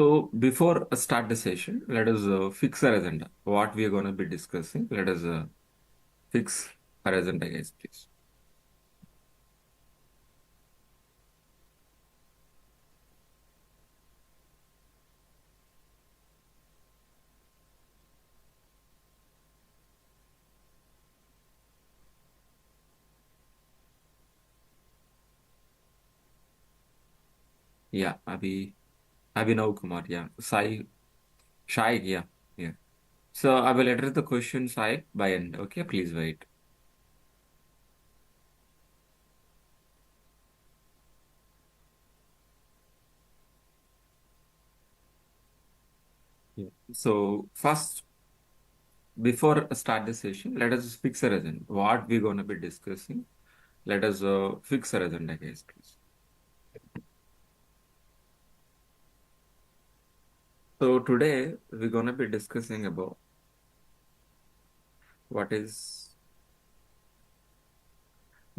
So before I start the session, let us fix our agenda. What we are going to be discussing. Let us fix our agenda, guys, please. Yeah, Abhinav Kumar. Yeah, Shai. Yeah, yeah. So I will address the question, Sai, by end. Okay, please wait. Yeah. So first, before I start the session, let us fix our agenda. What we're going to be discussing. Let us fix our agenda, guys, please. So today we're going to be discussing about what is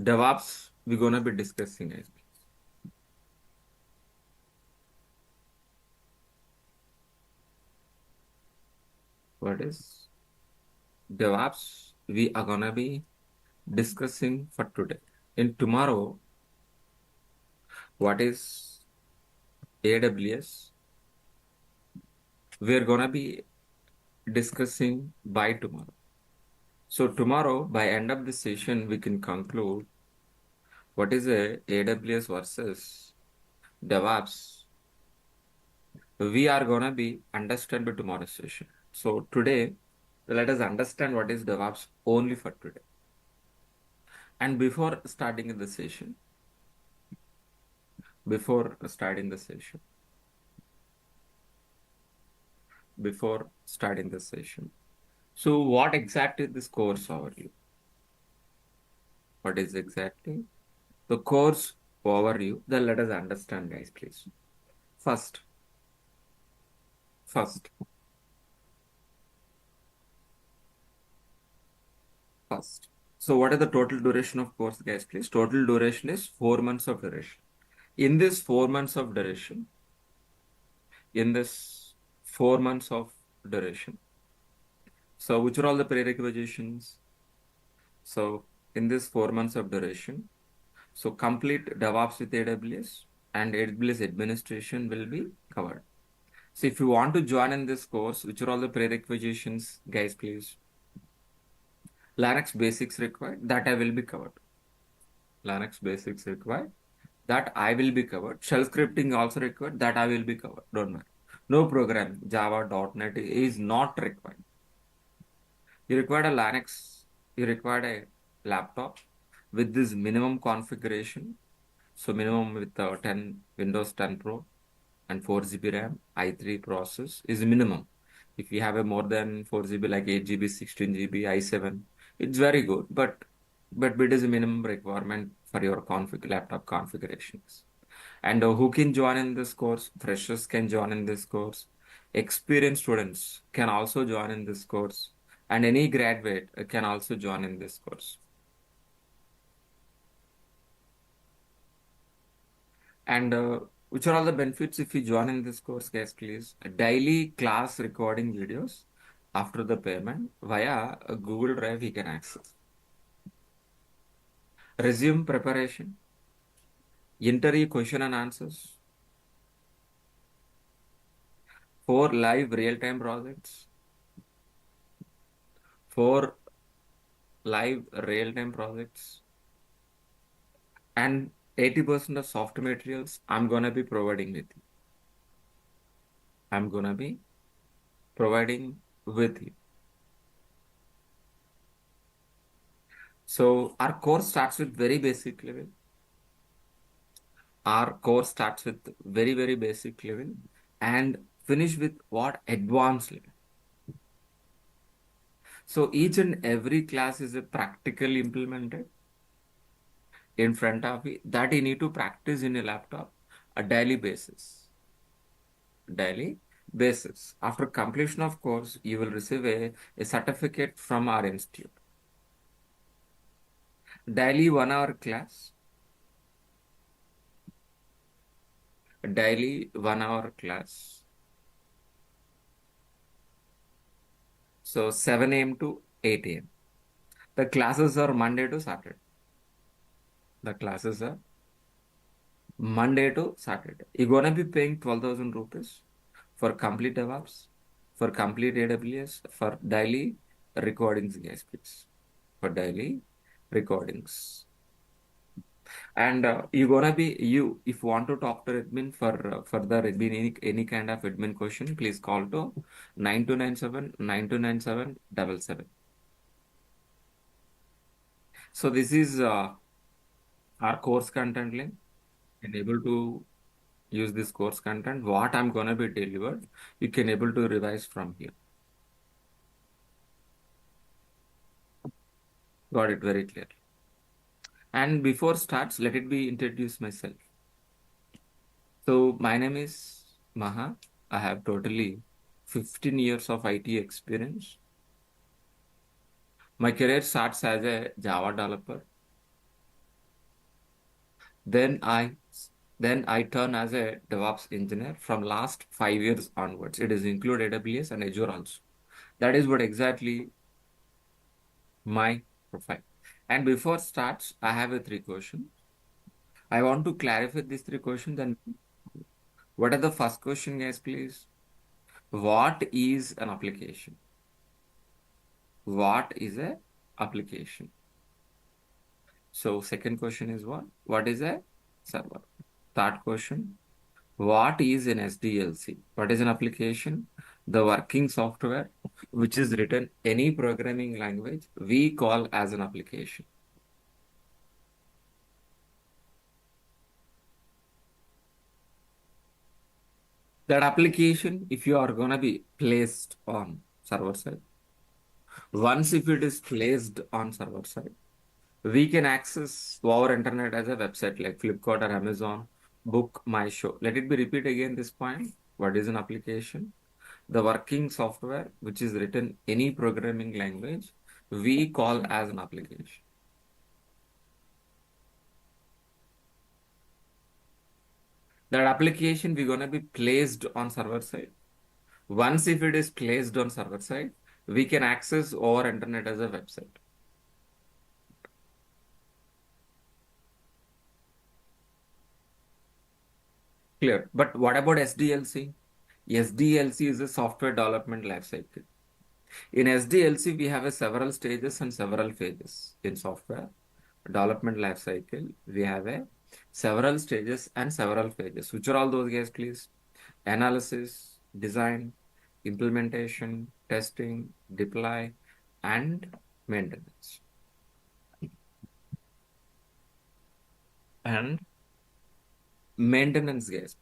DevOps. We're going to be discussing, guys. What is DevOps? We are going to be discussing for today. In tomorrow, what is AWS? We're going to be discussing by tomorrow. So tomorrow, by end of the session, we can conclude what is a AWS versus DevOps. We are going to be understand by tomorrow's session. So today, let us understand what is DevOps only for today. And before starting the session, before starting the session. So what exactly this course overview? What is exactly the course overview? Then let us understand, guys, please. First, first, first. So what is the total duration of course, guys, please? Total duration is 4 months of duration. In this 4 months of duration, in this 4 months of duration. So which are all the prerequisitions? So in this 4 months of duration, so complete DevOps with AWS and AWS administration will be covered. So if you want to join in this course, which are all the prerequisitions, guys, please. Linux basics required, that I will be covered. Linux basics required, that I will be covered. Shell scripting also required, that I will be covered. Don't worry. No programming, Java, .NET is not required. You require a Linux, you require a laptop with this minimum configuration. So minimum with 10 Windows 10 Pro and 4 GB RAM, i3 process is minimum. If you have a more than 4 GB like 8 GB, 16 GB, i7, it's very good, but it is a minimum requirement for your laptop configurations. And who can join in this course? Freshers can join in this course. Experienced students can also join in this course. And any graduate can also join in this course. And which are all the benefits if you join in this course, guys, please? Daily class recording videos after the payment via a Google Drive you can access. Resume preparation, interview question and answers, 4 live real-time projects, 4 live real-time projects, and 80% of soft materials I'm gonna be providing with you. I'm gonna be providing with you. So our course starts with very basic level. Our course starts with very, very basic level and finish with what advanced level. So each and every class is a practically implemented in front of you that you need to practice in a laptop a daily basis. Daily basis. After completion of course, you will receive a certificate from our institute. Daily 1 hour class. Daily 1 hour class. So 7 a.m. to 8 a.m. The classes are Monday to Saturday. The classes are Monday to Saturday. You're gonna be paying 12,000 rupees for complete Devops, for complete AWS, for daily recordings, guys, please. For daily recordings. And you're gonna be you if you want to talk to admin for further admin any kind of admin question, please call to 9297 So this is our course content link. And able to use this course content, what I'm gonna be delivered, you can able to revise from here. Got it very clear. And before starts, let it be introduce myself. So my name is Maha. I have totally 15 years of IT experience. My career starts as a Java developer. Then I then I turn as a DevOps engineer from last 5 years onwards. It is include AWS and Azure also. That is what exactly my profile. And before starts, I have a three questions. I want to clarify these three questions. And what are the first question, guys, please? What is an application? What is a application? So second question is what? What is a server? Third question, what is an SDLC? What is an application? The working software which is written any programming language we call as an application. That application, if you are gonna be placed on server side, once if it is placed on server side, we can access our internet as a website like Flipkart or Amazon, book my show. Let it be repeat again this point. What is an application? The working software which is written any programming language we call as an application. That application we're gonna be placed on server side. Once if it is placed on server side, we can access our internet as a website. Clear. But what about SDLC? SDLC is a software development lifecycle. In SDLC, we have a several stages and several phases. In software development lifecycle, we have a several stages and several phases. Which are all those, guys, please? Analysis, design, implementation, testing, deploy, and maintenance. And maintenance, guys.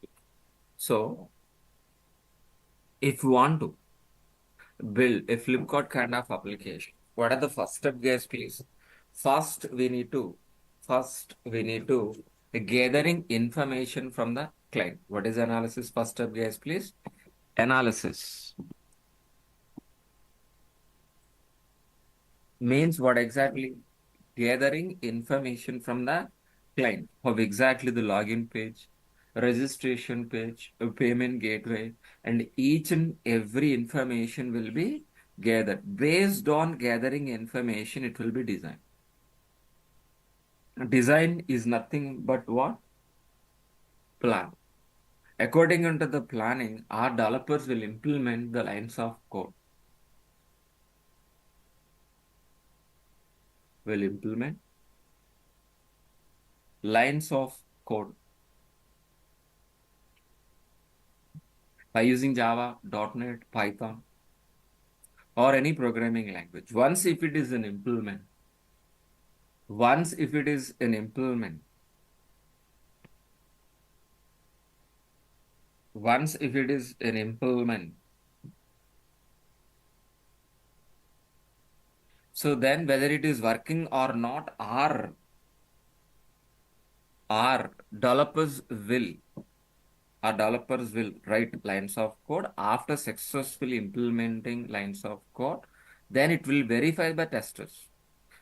So, if you want to build a Flipkart kind of application, what are the first step, guys, please? First, we need to gathering information from the client. What is analysis? First step, guys, please. Analysis means what exactly? Gathering information from the client of exactly the login page, registration page, a payment gateway, and each and every information will be gathered. Based on gathering information, it will be designed. Design is nothing but what? Plan. According to the planning, our developers will implement the lines of code. Will implement lines of code by using Java, .NET, Python, or any programming language. Once if it is an implement, once if it is an implement, so then whether it is working or not, our developers will our developers will write lines of code. After successfully implementing lines of code, then it will verify by testers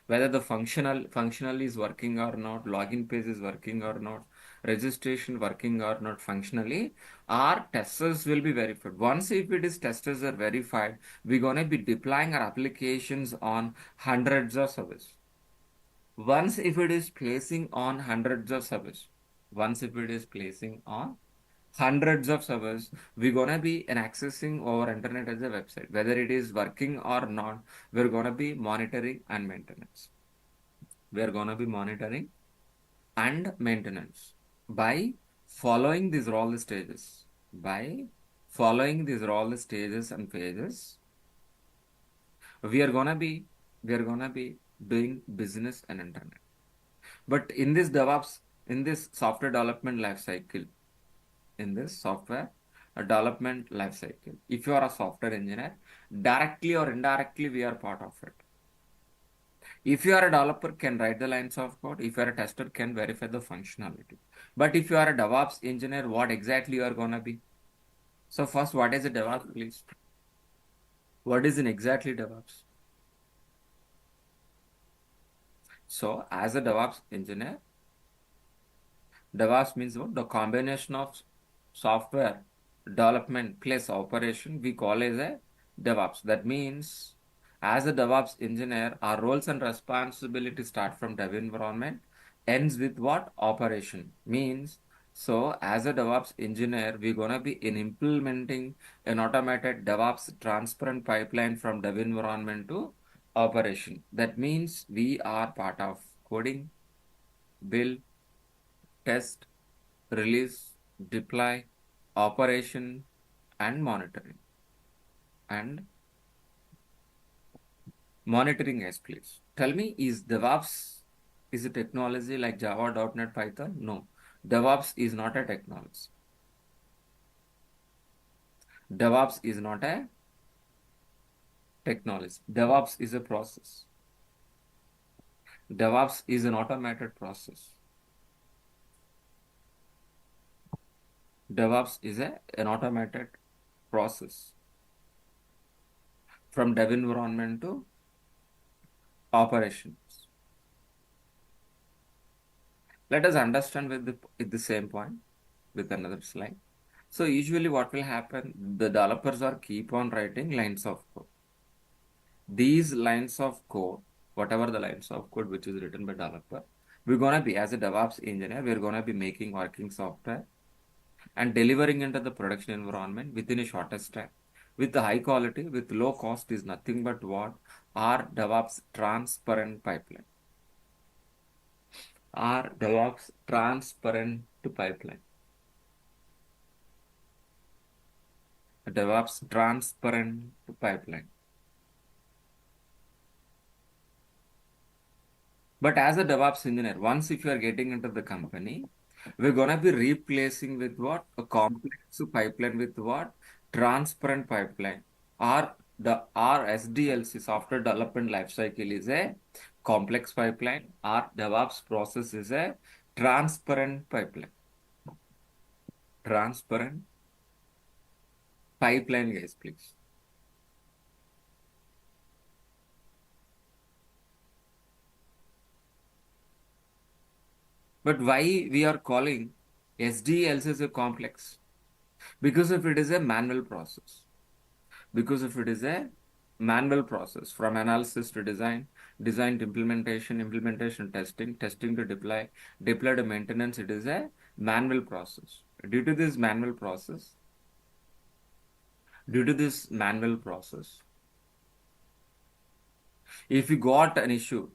whether the functional is working or not, login page is working or not, registration working or not functionally, our testers will be verified. Once if it is testers are verified, we're gonna be deploying our applications on hundreds of servers. Once if it is placing on hundreds of servers, once if it is placing on hundreds of servers, we're gonna be accessing our internet as a website. Whether it is working or not, we're gonna be monitoring and maintenance. We're gonna be monitoring and maintenance by following these all the stages. By following these all the stages and phases, we are gonna be doing business and internet. But in this DevOps, in this software development life cycle, in this software development life cycle, if you are a software engineer, directly or indirectly, we are part of it. If you are a developer, can write the lines of code. If you are a tester, can verify the functionality. But if you are a DevOps engineer, what exactly you are gonna be? So first, what is a DevOps, please? What is in exactly DevOps? So as a DevOps engineer, DevOps means what? The combination of software development plus operation we call as a DevOps. That means as a DevOps engineer, our roles and responsibilities start from dev environment, ends with what? Operation. Means so as a DevOps engineer, we're gonna be in implementing an automated DevOps transparent pipeline from dev environment to operation. That means we are part of coding, build, test, release, deploy, operation, and monitoring. And monitoring as please. Tell me, is DevOps is a technology like Java, .NET, Python? No. DevOps is not a technology. DevOps is not a technology. DevOps is a process. DevOps is an automated process. DevOps is an automated process from dev environment to operations. Let us understand with the same point with another slide. So usually what will happen, the developers are keep on writing lines of code. These lines of code, whatever the lines of code which is written by developer, we're gonna be as a DevOps engineer, we're gonna be making working software and delivering into the production environment within a shortest time with the high quality, with low cost is nothing but what? Our DevOps transparent pipeline. Our DevOps transparent pipeline. DevOps transparent pipeline. But as a DevOps engineer, once if you are getting into the company, we're gonna be replacing with what? A complex pipeline with what? Transparent pipeline. Our SDLC software development lifecycle is a complex pipeline. Our DevOps process is a transparent pipeline. Transparent pipeline, guys, please. But why we are calling SDLC as a complex? Because if it is a manual process. Because if it is a manual process from analysis to design, design to implementation, implementation testing, testing to deploy, deploy to maintenance, it is a manual process. Due to this manual process, due to this manual process, if you got an issue,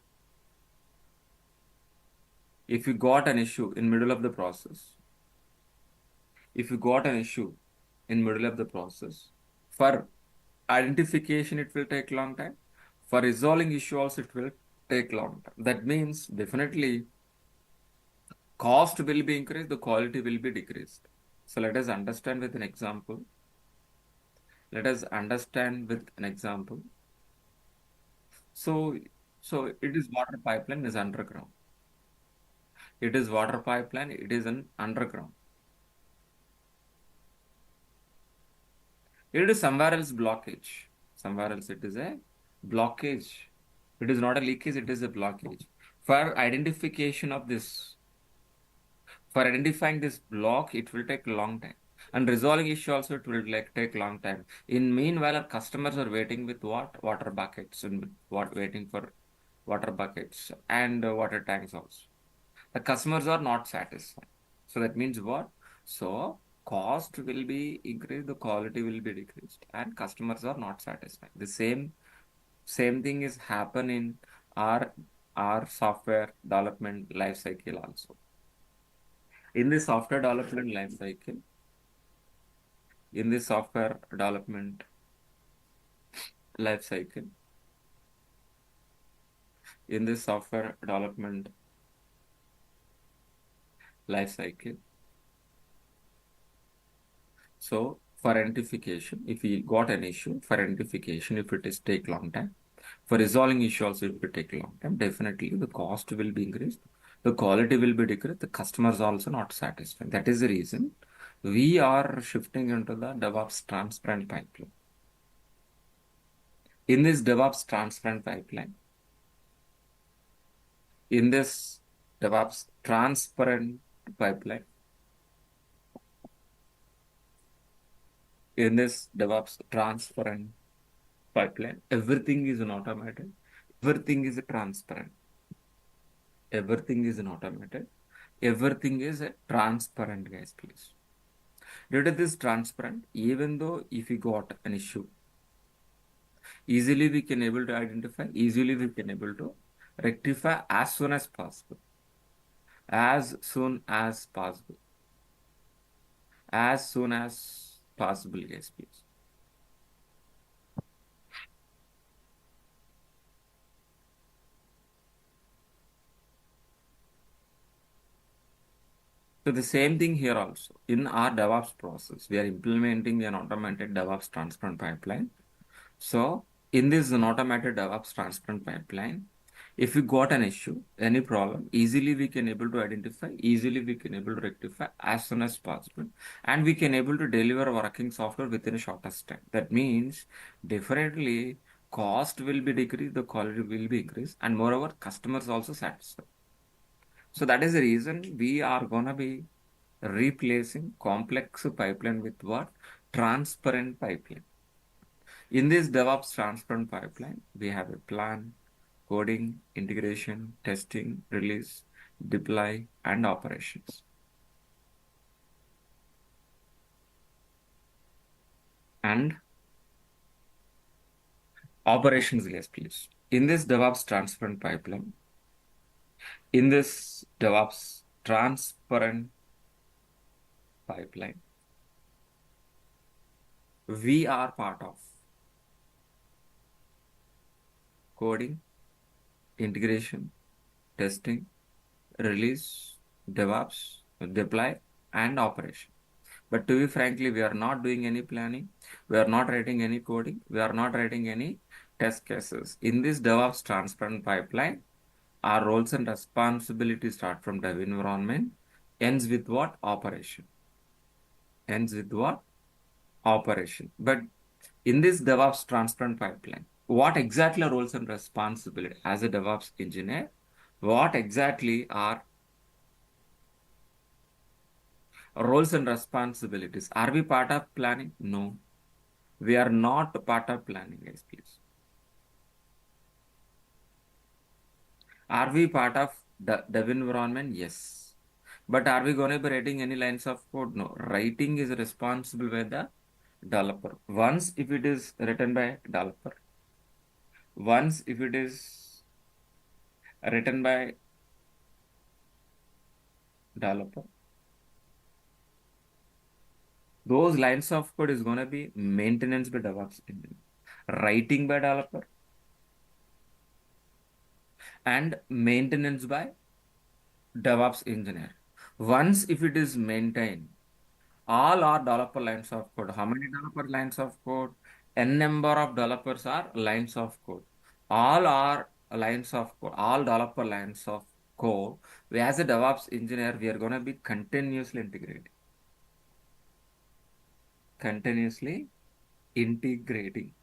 if you got an issue in middle of the process, if you got an issue in middle of the process, for identification it will take long time. For resolving issue also it will take long time. That means definitely cost will be increased, the quality will be decreased. So let us understand with an example. Let us understand with an example. So, so it is water pipeline is underground. It is water pipeline, it is an underground. It is somewhere else blockage. Somewhere else it is a blockage. It is not a leakage, it is a blockage. For identification of this, For identifying this block, it will take a long time. And resolving issue also, it will take long time. In meanwhile, our customers are waiting with what? Water buckets and what waiting for water buckets and water tanks also. The customers are not satisfied. So that means what? So cost will be increased, the quality will be decreased, and customers are not satisfied. The same thing is happen in our our software development life cycle also. In the software development life cycle, in the software development life cycle, in the software development life cycle. So for identification, if we got an issue, for identification, if it is take long time, for resolving issue also it will take long time, definitely the cost will be increased, the quality will be decreased, the customers are also not satisfied. That is the reason we are shifting into the DevOps transparent pipeline. In this DevOps transparent pipeline, in this DevOps transparent pipeline, in this DevOps transparent pipeline, everything is an automated, everything is a transparent, everything is an automated, everything is a transparent, guys, please. Due to this transparent, even though if we got an issue, easily we can able to identify, easily we can able to rectify as soon as possible, as soon as possible, as soon as possible, guys, please. So the same thing here also. In our DevOps process, we are implementing an automated DevOps transparent pipeline. So in this an automated DevOps transparent pipeline, if we got an issue, any problem, easily we can able to identify, easily we can able to rectify as soon as possible, and we can able to deliver working software within a shortest time. That means definitely cost will be decreased, the quality will be increased, and moreover, customers also satisfied. So that is the reason we are gonna be replacing complex pipeline with what? Transparent pipeline. In this DevOps transparent pipeline, we have a plan, coding, integration, testing, release, deploy, and operations. And operations, yes, please. In this DevOps transparent pipeline, in this DevOps transparent pipeline, we are part of coding, integration, testing, release, DevOps, deploy, and operation. But to be frankly, we are not doing any planning. We are not writing any coding. We are not writing any test cases. In this DevOps transparent pipeline, our roles and responsibilities start from dev environment, ends with what? Operation. Ends with what? Operation. But in this DevOps transparent pipeline, what exactly are roles and responsibility as a DevOps engineer? What exactly are roles and responsibilities? Are we part of planning? No. We are not part of planning, guys, please. Are we part of the dev environment? Yes. But are we going to be writing any lines of code? No. Writing is responsible by the developer. Once if it is written by developer, once if it is written by developer, those lines of code is going to be maintenance by DevOps engineer, writing by developer, and maintenance by DevOps engineer. Once if it is maintained, all are developer lines of code. How many developer lines of code? N number of developers are lines of code. All are lines of code. All developer lines of code. We as a DevOps engineer, we are going to be continuously integrating. Continuously integrating.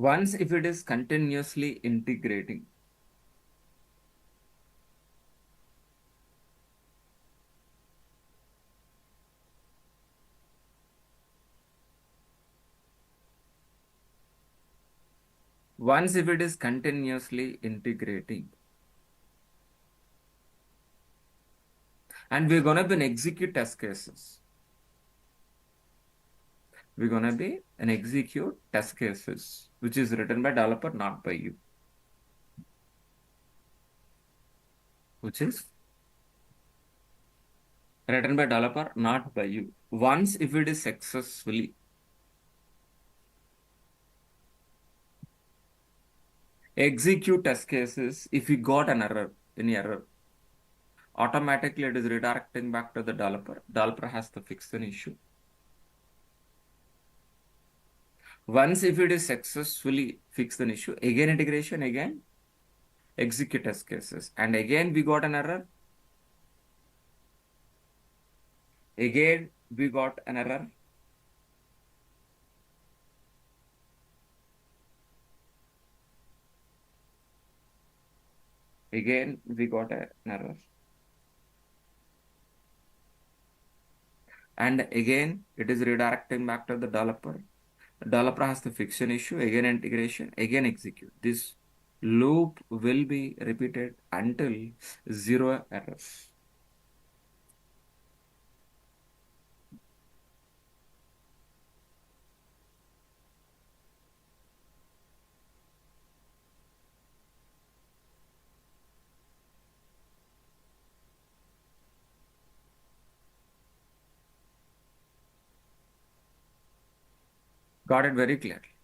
Once if it is continuously integrating, once if it is continuously integrating, and we're gonna be an execute test cases. We're gonna be an execute test cases, which is written by developer, not by you. Which is written by developer, not by you. Once if it is successfully execute test cases, if you got an error, any error, automatically it is redirecting back to the developer. Developer has to fix an issue. Once if it is successfully fixed an issue, again integration, again execute test cases, and again we got an error. Again we got an error. Again we got an error. And again it is redirecting back to the developer. The developer has to fix an issue, again integration, again execute. This loop will be repeated until zero errors. Got it very clearly.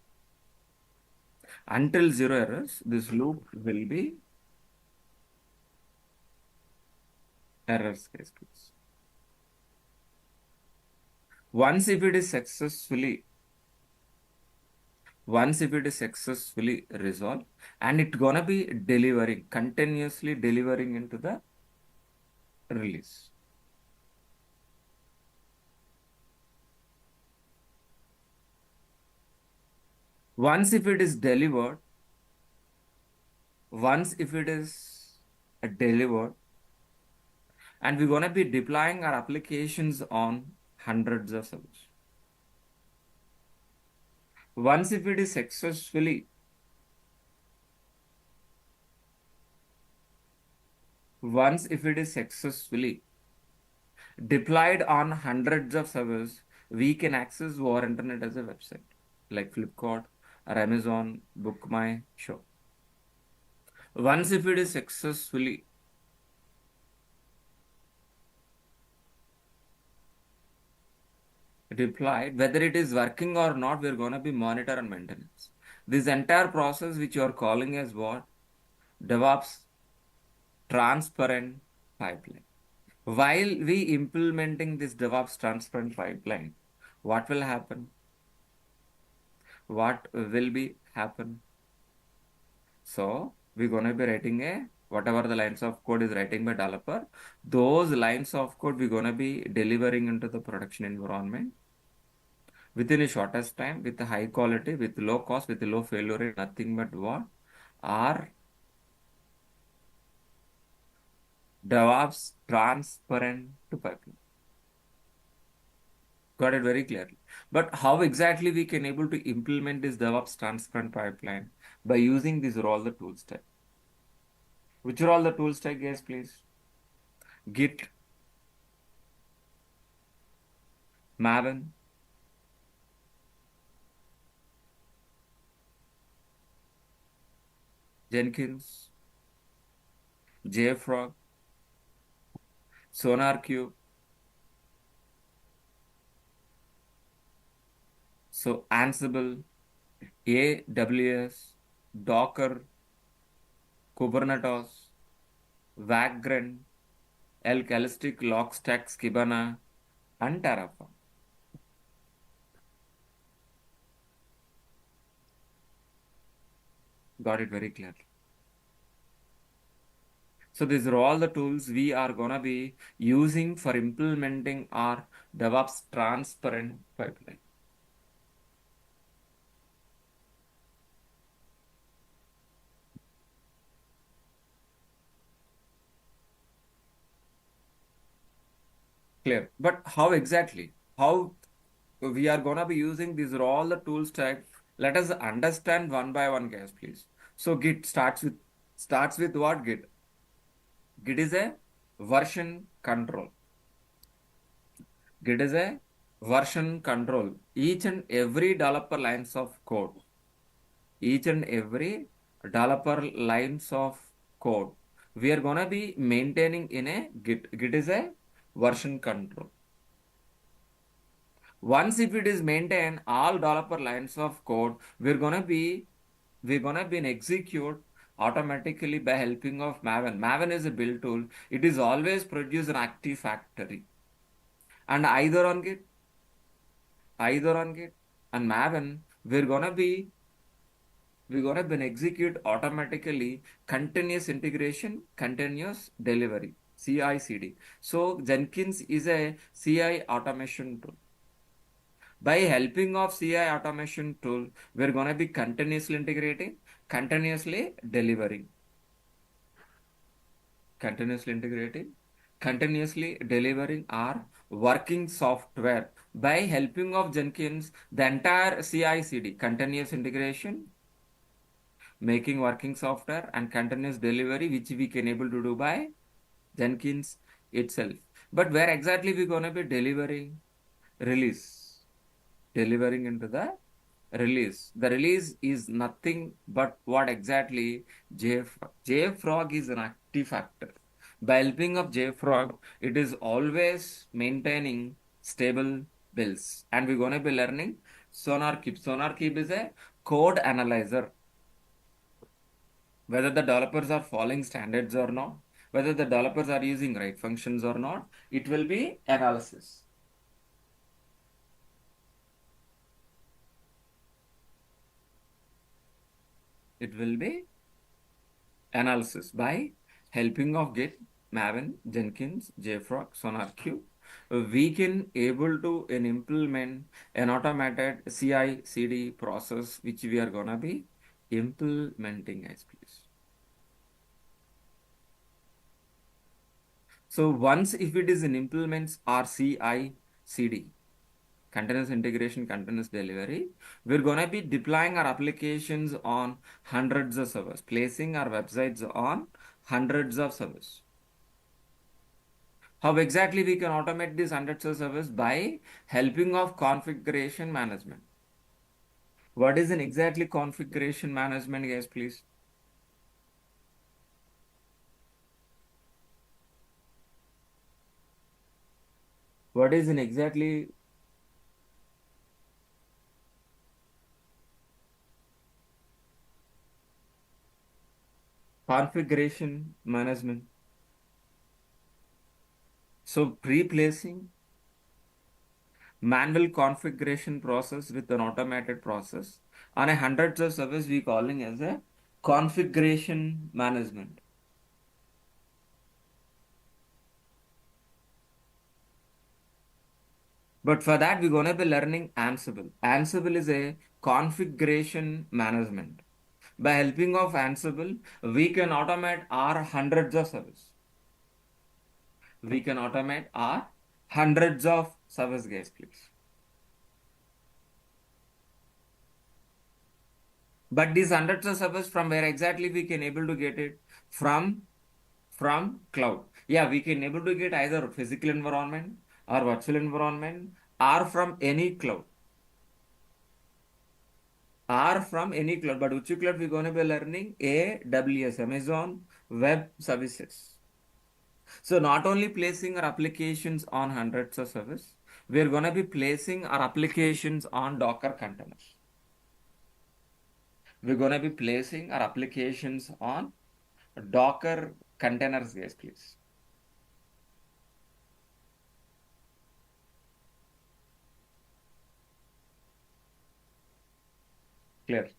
Until zero errors, this loop will be errors case please. Once if it is successfully resolved, and it's gonna be delivering, continuously delivering into the release. Once if it is delivered, and we're gonna be deploying our applications on hundreds of servers. Once if it is successfully deployed on hundreds of servers, we can access our internet as a website, like Flipkart or Amazon, Book My Show. Once if it is successfully deployed, whether it is working or not, we're going to be monitor and maintenance. This entire process, which you are calling as what? DevOps transparent pipeline. While we implementing this DevOps transparent pipeline, what will happen? What will be happen? So we're going to be writing whatever the lines of code is writing by developer, those lines of code we're going to be delivering into the production environment within a shortest time, with high quality, with low cost, with low failure rate, nothing but what? Our DevOps transparent to pipeline. Got it very clearly. But how exactly we can able to implement this DevOps transparent pipeline? By using these are all the tools type. Which are all the tools type, guys, please? Git, Maven, Jenkins, JFrog, SonarQube. So Ansible, AWS, Docker, Kubernetes, Vagrant, Elk, Elastic, Logstash, Kibana, and Terraform. Got it very clearly. So these are all the tools we are gonna be using for implementing our DevOps transparent pipeline. Clear. But how exactly? How we are gonna be using these are all the tools type. Let us understand one by one, guys, please. So Git starts with what Git? Git is a version control. Git is a version control. Each and every developer lines of code. Each and every developer lines of code. We are gonna be maintaining in a Git. Git is a version control. Once if it is maintained, all developer lines of code, we're gonna be in execute automatically by helping of Maven. Maven is a build tool. It is always produce an active factory. And either on Git and Maven, we're gonna be in execute automatically continuous integration, continuous delivery, CI/CD. So Jenkins is a CI automation tool. By helping of CI automation tool, we're going to be continuously integrating, continuously delivering, continuously integrating, continuously delivering our working software. By helping of Jenkins, the entire CI/CD, continuous integration, making working software and continuous delivery, which we can able to do by Jenkins itself. But where exactly we going to be delivering? Release. Delivering into the release. The release is nothing but what exactly JFrog. JFrog is an active factor. By helping of JFrog, it is always maintaining stable builds. And we're going to be learning SonarQube. SonarQube is a code analyzer. Whether the developers are following standards or not, whether the developers are using right functions or not, it will be analysis. It will be analysis by helping of Git, Maven, Jenkins, JFrog, SonarQube. We can able to implement an automated CI/CD process which we are gonna be implementing as please. So once if it is in implements our CI/CD, continuous integration, continuous delivery, we're going to be deploying our applications on hundreds of servers, placing our websites on hundreds of servers. How exactly we can automate these hundreds of servers? By helping of configuration management. What is an exactly configuration management, guys, please? What is an exactly configuration management? So pre-placing manual configuration process with an automated process on a hundreds of servers we calling as a configuration management. But for that we're going to be learning Ansible. Ansible is a configuration management. By helping of Ansible, we can automate our hundreds of servers. We can automate our hundreds of servers, guys, please. But these hundreds of servers from where exactly we can able to get it? From cloud. Yeah, we can able to get either physical environment or virtual environment or from any cloud. Or from any cloud. But which cloud we're going to be learning? AWS, Amazon Web Services. So not only placing our applications on hundreds of servers, we're going to be placing our applications on Docker containers. We're going to be placing our applications on Docker containers, guys, please. Clear.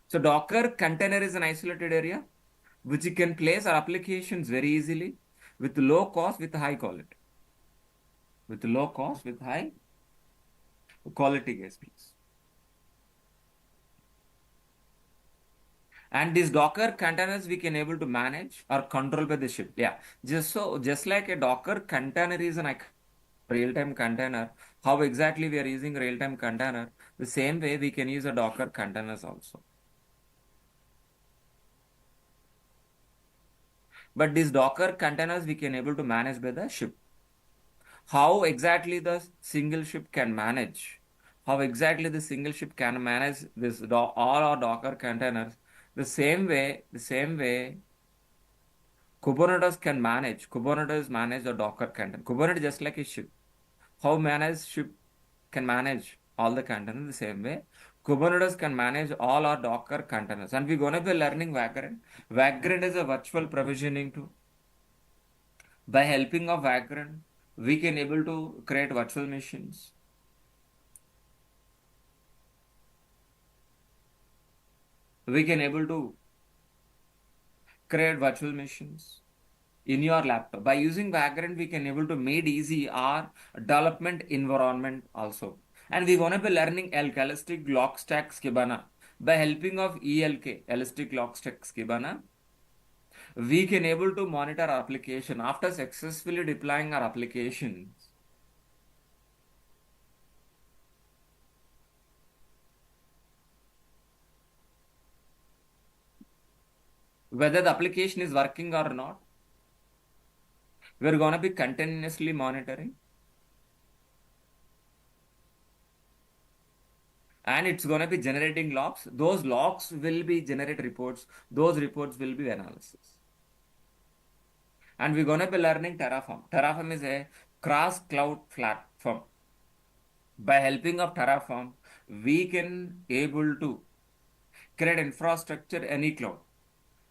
So Docker container is an isolated area which you can place our applications very easily with low cost, with high quality. With low cost, with high quality, guys, please. And these Docker containers we can able to manage or control by the ship. Yeah. Just like a Docker container is an real-time container, how exactly we are using real-time container, the same way we can use a Docker containers also. But these Docker containers we can able to manage by the ship. How exactly the single ship can manage? How exactly the single ship can manage all our Docker containers? The same way Kubernetes manage the Docker container. Kubernetes just like a ship. How manage ship can manage all the containers the same way. Kubernetes can manage all our Docker containers. And we're going to be learning Vagrant. Vagrant is a virtual provisioning tool. By helping of Vagrant, we can able to create virtual machines. We can able to create virtual machines in your laptop. By using Vagrant, we can able to made easy our development environment also. And we're gonna be learning Elastic Lock Stack Skibana. By helping of ELK, Elastic Lock Stack Skibana, we can able to monitor our application after successfully deploying our applications. Whether the application is working or not, we're gonna be continuously monitoring. And it's going to be generating logs. Those logs will be generate reports. Those reports will be analysis. And we're going to be learning Terraform. Terraform is a cross cloud platform. By helping of Terraform, we can able to create infrastructure any cloud,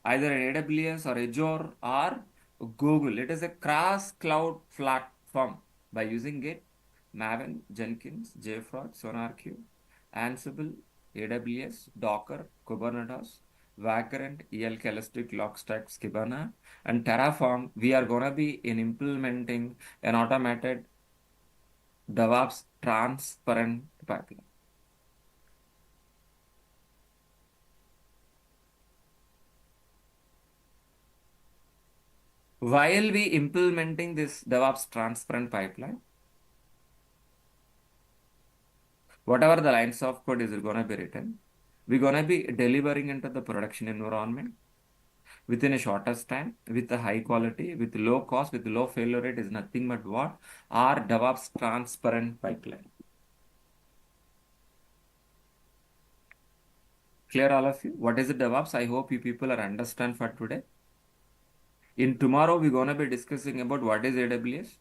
either in AWS or Azure or Google. It is a cross cloud platform. By using it, Maven, Jenkins, JFrog, SonarQube, Ansible, AWS, Docker, Kubernetes, Vagrant, ELK, Elastic, Logstash, Kibana, and Terraform, we are going to be in implementing an automated Devops transparent pipeline. While we implementing this Devops transparent pipeline, whatever the lines of code is going to be written, we're going to be delivering into the production environment within a shortest time, with a high quality, with low cost, with low failure rate is nothing but what? Our DevOps transparent pipeline. Clear all of you? What is the DevOps? I hope you people are understand for today. In tomorrow, we're going to be discussing about what is AWS,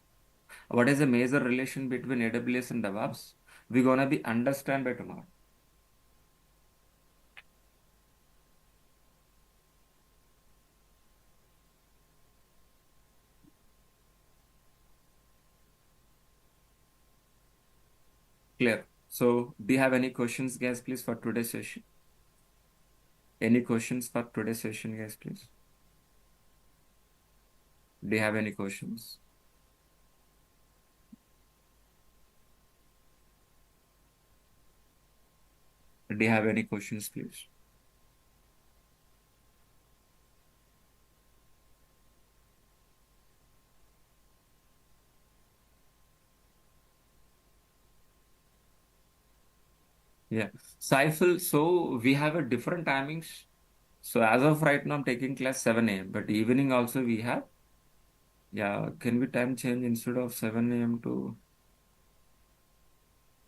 what is the major relation between AWS and DevOps. We're going to be understand by tomorrow. Clear. So, do you have any questions, guys, please, for today's session? Any questions for today's session, guys, please? Do you have any questions? Do you have any questions, please? Yeah. Saiful, so we have a different timings. So as of right now, I'm taking class 7 a.m. But evening also we have. Yeah, can we time change instead of 7 a.m. to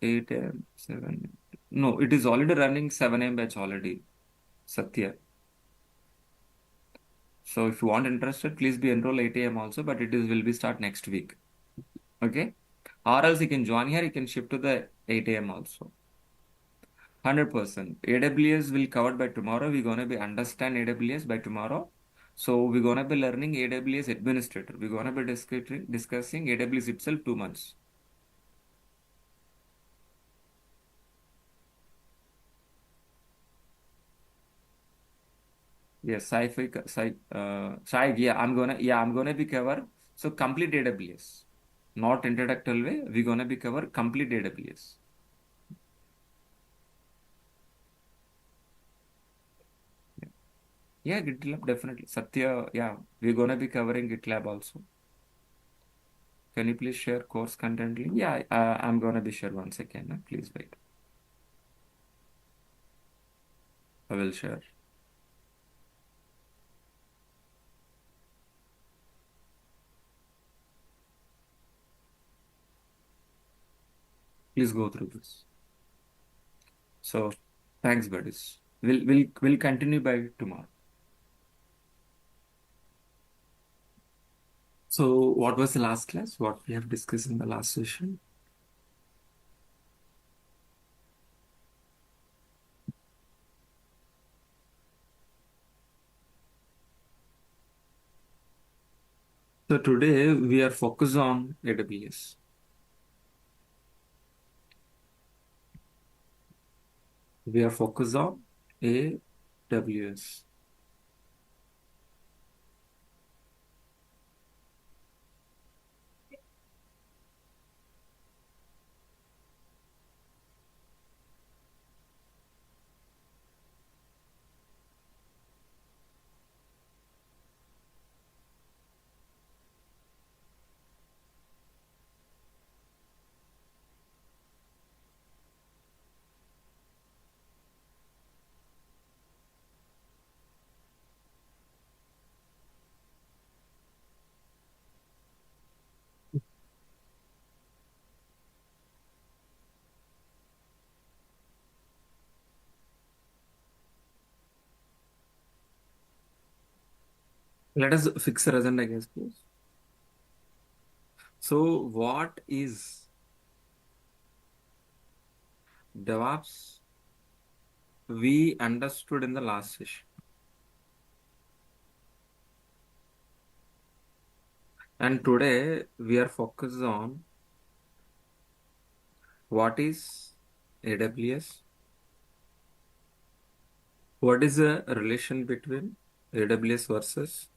8 a.m. 7? No, it is already running 7 a.m. batch already. Satya. So if you want interested, please be enroll 8 a.m. also, but it is will be start next week. Okay? Or else you can join here, you can shift to the 8 a.m. also. 100%. AWS will covered by tomorrow. We're gonna be understand AWS by tomorrow. So we're gonna be learning AWS administrator. We're gonna be discussing AWS itself 2 months. Yes, I'm gonna be cover. So complete AWS, not introductory way. We're gonna be cover complete AWS. Yeah, GitLab definitely. Satya, yeah, we're gonna be covering GitLab also. Can you please share course content link? Yeah, I'm gonna be sure. One second. Please wait. I will share. Please go through this. So, thanks, buddies. We'll continue by tomorrow. So, what was the last class? What we have discussed in the last session? So today we are focused on AWS. We are focused on AWS. Let us fix a agenda, guys, please. So what is DevOps? We understood in the last session. And today we are focused on what is AWS? What is the relation between AWS versus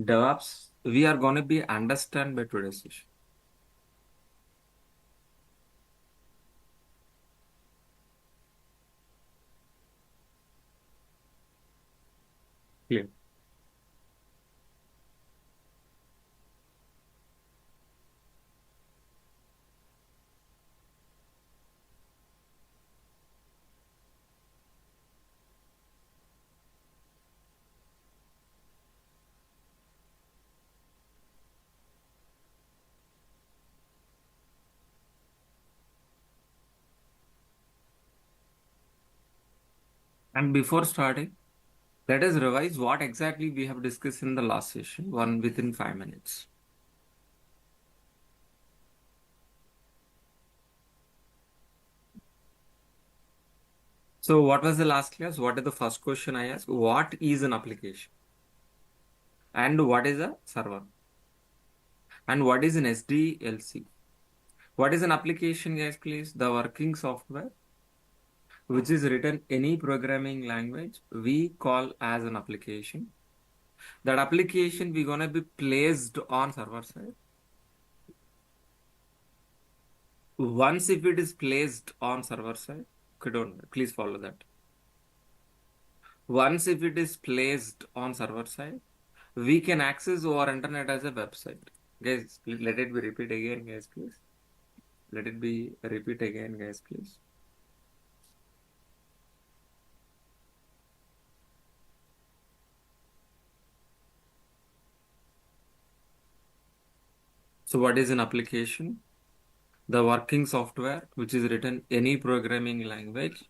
DevOps? We are going to be understand by today's session. Clear. And before starting, let us revise what exactly we have discussed in the last session, one within 5 minutes. So what was the last class? What is the first question I asked? What is an application? And what is a server? And what is an SDLC? What is an application, guys, please? The working software, which is written any programming language, we call as an application. That application we gonna be placed on server side. Once if it is placed on server side, okay, don't please follow that. Once if it is placed on server side, we can access our internet as a website. Guys, let it be repeat again, guys, please. Let it be repeat again, guys, please. So what is an application? The working software, which is written any programming language,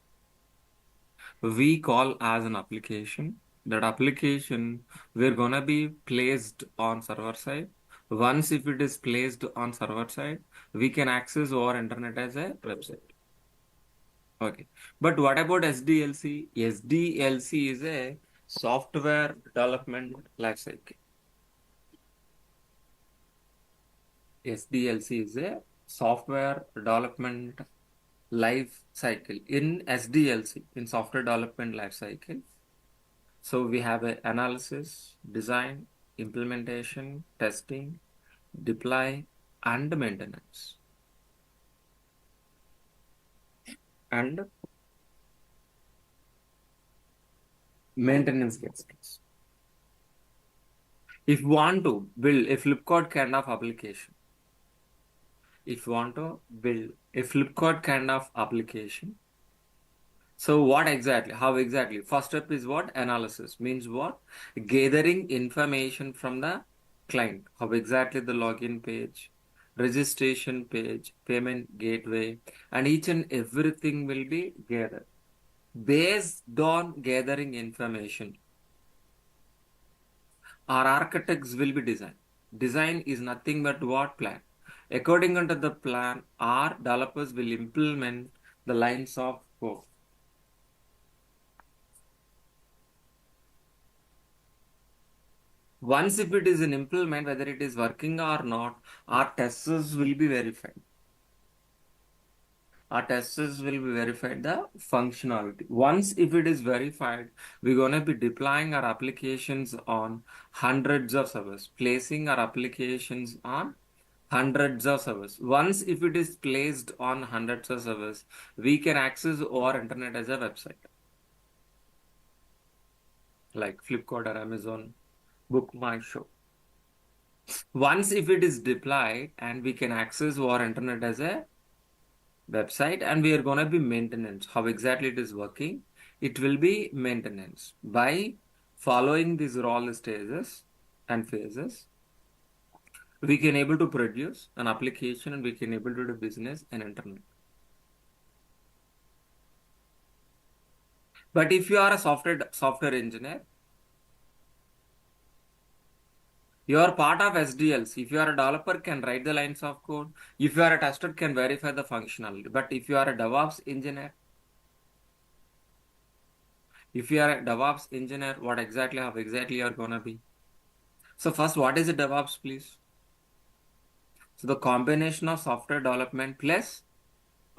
we call as an application. That application we're gonna be placed on server side. Once if it is placed on server side, we can access our internet as a website. Okay. But what about SDLC? SDLC is a software development lifecycle. SDLC is a software development life cycle. In SDLC, in software development life cycle, so we have a analysis, design, implementation, testing, deploy, and maintenance. And Maintenance gets stressed. If you want to build a Flipkart kind of application, if you want to build a Flipkart kind of application, so what exactly? How exactly? First step is what? Analysis. Means what? Gathering information from the client. How exactly the login page, registration page, payment gateway, and each and everything will be gathered. Based on gathering information, our architects will be designed. Design is nothing but what plan. According unto the plan, our developers will implement the lines of code. Once if it is an implement, whether it is working or not, our testers will be verified. Our testers will be verified the functionality. Once if it is verified, we're gonna be deploying our applications on hundreds of servers, placing our applications on hundreds of servers. Once if it is placed on hundreds of servers, we can access our internet as a website, like Flipkart or Amazon, Book My Show. Once if it is deployed and we can access our internet as a website, and we are going to be maintenance. How exactly it is working? It will be maintenance by following these all stages and phases. We can able to produce an application and we can able to do business and internet. But if you are a software engineer, you are part of SDLC. If you are a developer, can write the lines of code. If you are a tester, can verify the functionality. But if you are a DevOps engineer, what exactly, how exactly you are gonna be? So first, what is a DevOps, please? So the combination of software development plus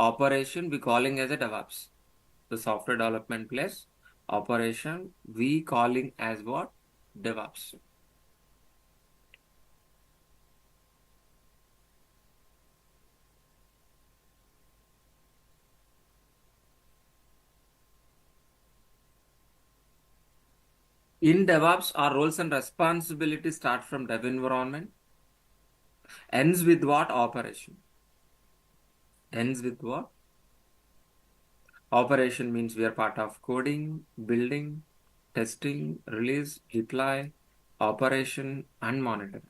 operation, we calling as a DevOps. The software development plus operation, we calling as what? DevOps. In DevOps, our roles and responsibilities start from dev environment, ends with what? Operation. Ends with what? Operation means we are part of coding, building, testing, release, deploy, operation, and monitoring.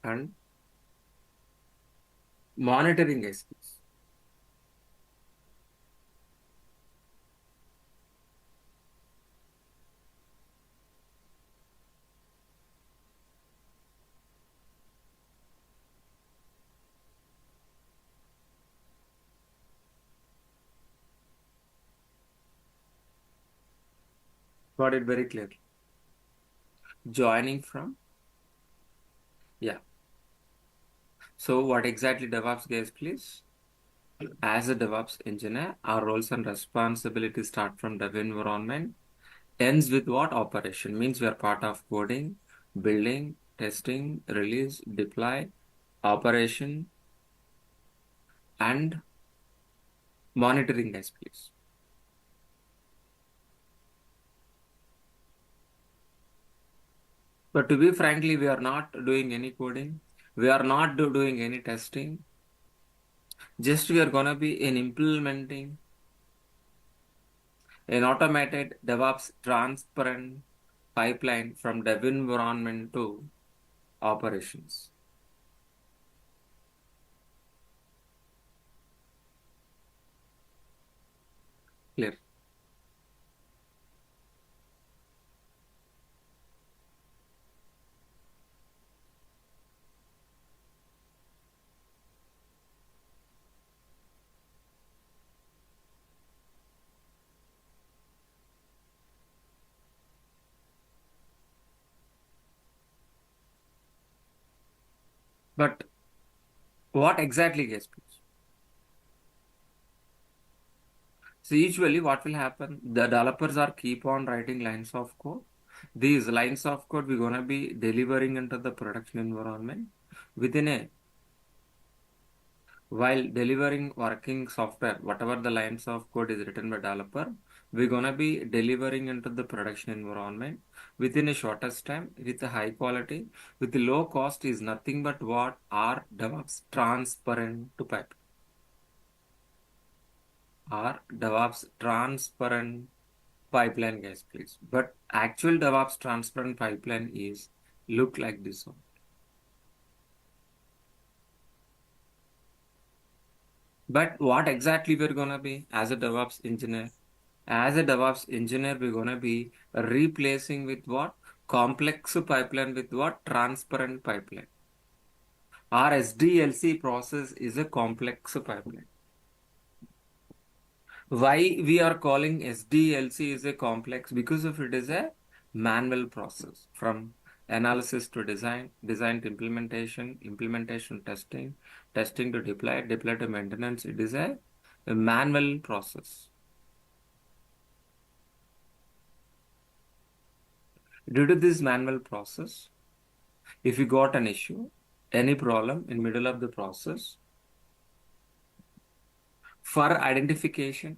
And monitoring aspects. Got it very clearly. Joining from, yeah. So what exactly DevOps guys, please? As a DevOps engineer, our roles and responsibilities start from dev environment, ends with what? Operation means we are part of coding, building, testing, release, deploy, operation, and monitoring guys, please. But to be frankly, we are not doing any coding. We are not doing any testing. Just we are gonna be in implementing an automated DevOps transparent pipeline from dev environment to operations. Clear. But what exactly, guys, please? So usually what will happen? The developers are keep on writing lines of code. These lines of code we're gonna be delivering into the production environment within a while delivering working software, whatever the lines of code is written by developer, we're gonna be delivering into the production environment within a shortest time with a high quality, with the low cost is nothing but what our DevOps transparent to pipe. Our DevOps transparent pipeline, guys, please. But actual DevOps transparent pipeline is look like this one. But what exactly we're gonna be as a DevOps engineer? As a DevOps engineer, we're gonna be replacing with what? Complex pipeline with what? Transparent pipeline. Our SDLC process is a complex pipeline. Why we are calling SDLC is a complex? Because of it is a manual process from analysis to design, design to implementation, implementation to testing, testing to deploy, deploy to maintenance. It is a manual process. Due to this manual process, if you got an issue, any problem in middle of the process, for identification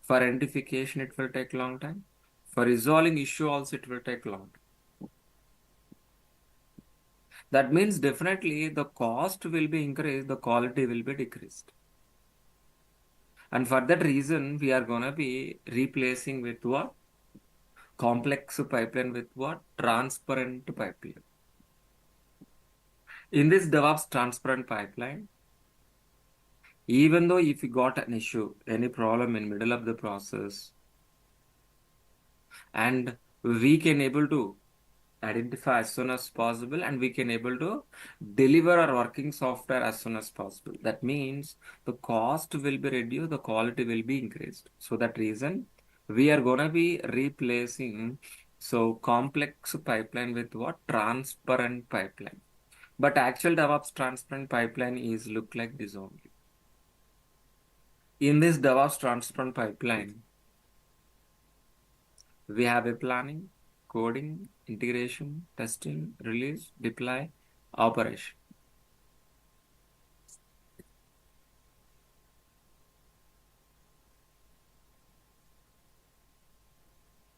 it will take long time. For resolving issue also it will take long time. That means definitely the cost will be increased, the quality will be decreased. And for that reason, we are gonna be replacing with what? Complex pipeline with what? Transparent pipeline. In this DevOps transparent pipeline, even though if you got an issue, any problem in middle of the process, and we can able to identify as soon as possible, and we can able to deliver our working software as soon as possible. That means the cost will be reduced, the quality will be increased. So that reason we are gonna be replacing so complex pipeline with what? Transparent pipeline. But actual DevOps transparent pipeline is look like this only. In this DevOps transparent pipeline, we have a planning, coding, integration, testing, release, deploy, operation.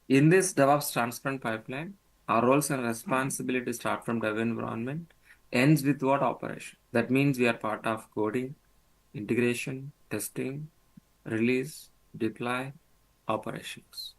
In this DevOps transparent pipeline, our roles and responsibilities start from dev environment, ends with what? Operation. That means we are part of coding, integration, testing, release, deploy, operations.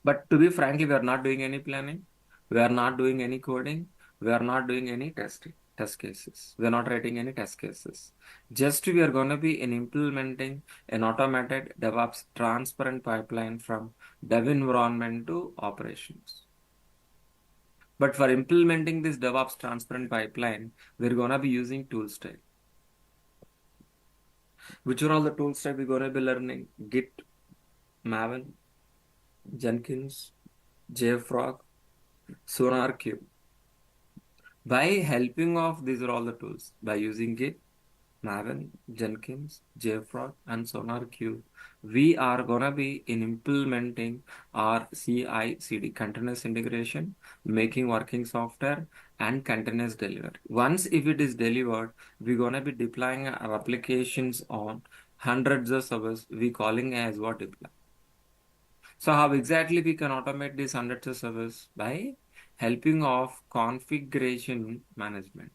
But to be frankly, we are not doing any planning. We are not doing any coding. We are not doing any testing, test cases. We are not writing any test cases. Just we are going to be in implementing an automated DevOps transparent pipeline from dev environment to operations. But for implementing this DevOps transparent pipeline, we're going to be using tool style. Which are all the tools that we're going to be learning? Git, Maven, Jenkins, JFrog, SonarQube. By helping of these are all the tools by using Git, Maven, Jenkins, JFrog, and SonarQube, we are gonna be in implementing our CI/CD continuous integration, making working software, and continuous delivery. Once if it is delivered, we're gonna be deploying our applications on hundreds of servers. We calling as what deploy. So how exactly we can automate these hundreds of servers? By helping of configuration management.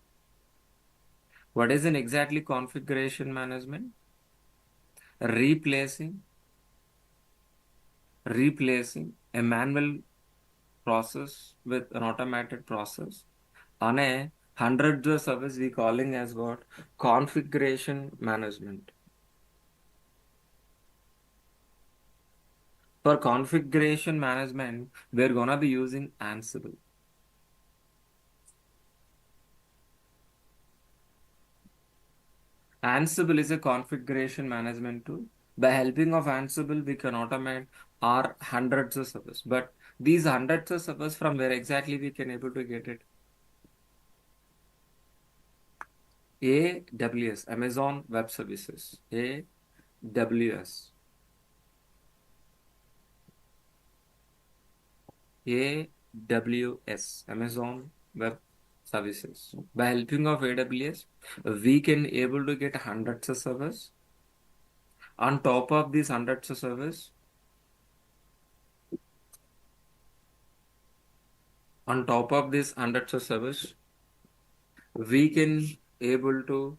What is an exactly configuration management? Replacing a manual process with an automated process on a hundreds of servers. We calling as what? Configuration management. For configuration management, we're gonna be using Ansible. Ansible is a configuration management tool. By helping of Ansible, we can automate our hundreds of servers. But these hundreds of servers, from where exactly we can able to get it? AWS, Amazon Web Services. AWS. AWS, Amazon Web services. By helping of AWS, we can able to get hundreds of servers. On top of these hundreds of servers, on top of these hundreds of servers, we can able to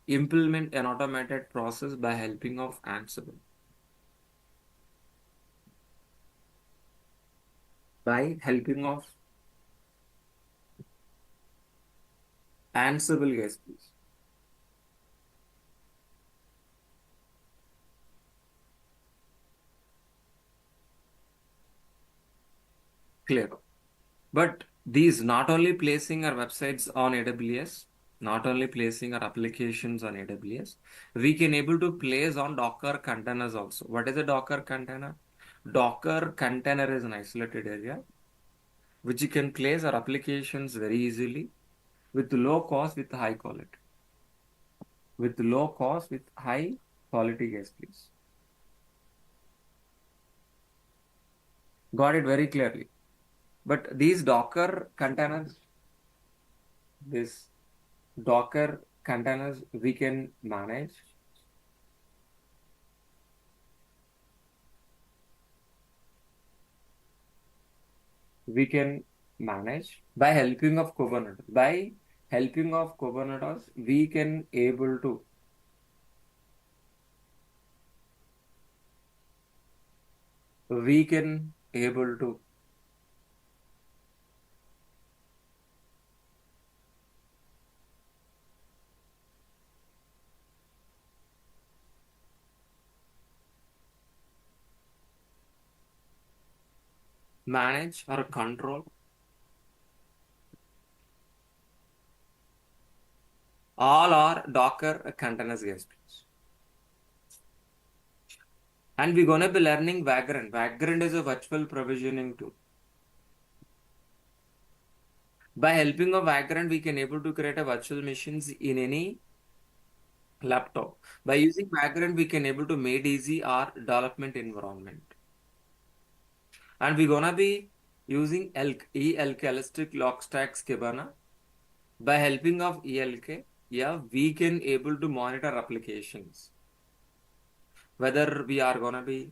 implement an automated process by helping of Ansible. By helping of Ansible, guys, please. Clear. But these not only placing our websites on AWS, not only placing our applications on AWS, we can able to place on Docker containers also. What is a Docker container? Docker container is an isolated area which you can place our applications very easily with low cost, with high quality. With low cost, with high quality, guys, please. Got it very clearly. But these Docker containers, this Docker containers we can manage. We can manage by helping of Kubernetes. By helping of Kubernetes, we can able to manage or control all our Docker containers, guys, please. And we're gonna be learning Vagrant. Vagrant is a virtual provisioning tool. By helping of Vagrant, we can able to create a virtual machines in any laptop. By using Vagrant, we can able to make easy our development environment. And we're gonna be using ELK, Elastic Lock Stacks Kibana. By helping of ELK, yeah, we can able to monitor applications. Whether we are gonna be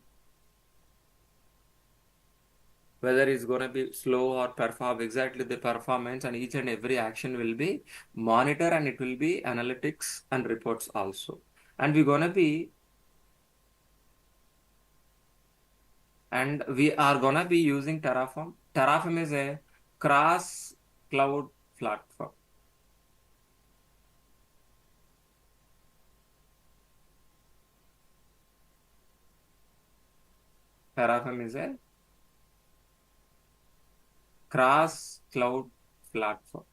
whether it's going to be slow or perform exactly the performance, and each and every action will be monitor, and it will be analytics and reports also. And we are gonna be using Terraform. Terraform is a cross cloud platform. Terraform is a cross cloud platform.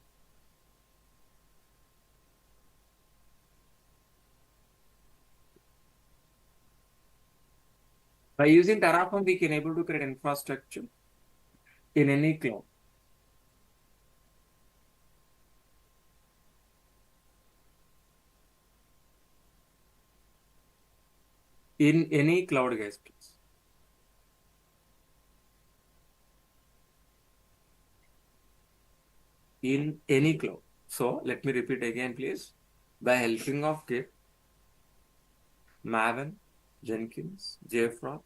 By using Terraform, we can able to create infrastructure in any cloud. In any cloud, guys, please. In any cloud. So let me repeat again, please. By helping of Git, Maven, Jenkins, JFrog,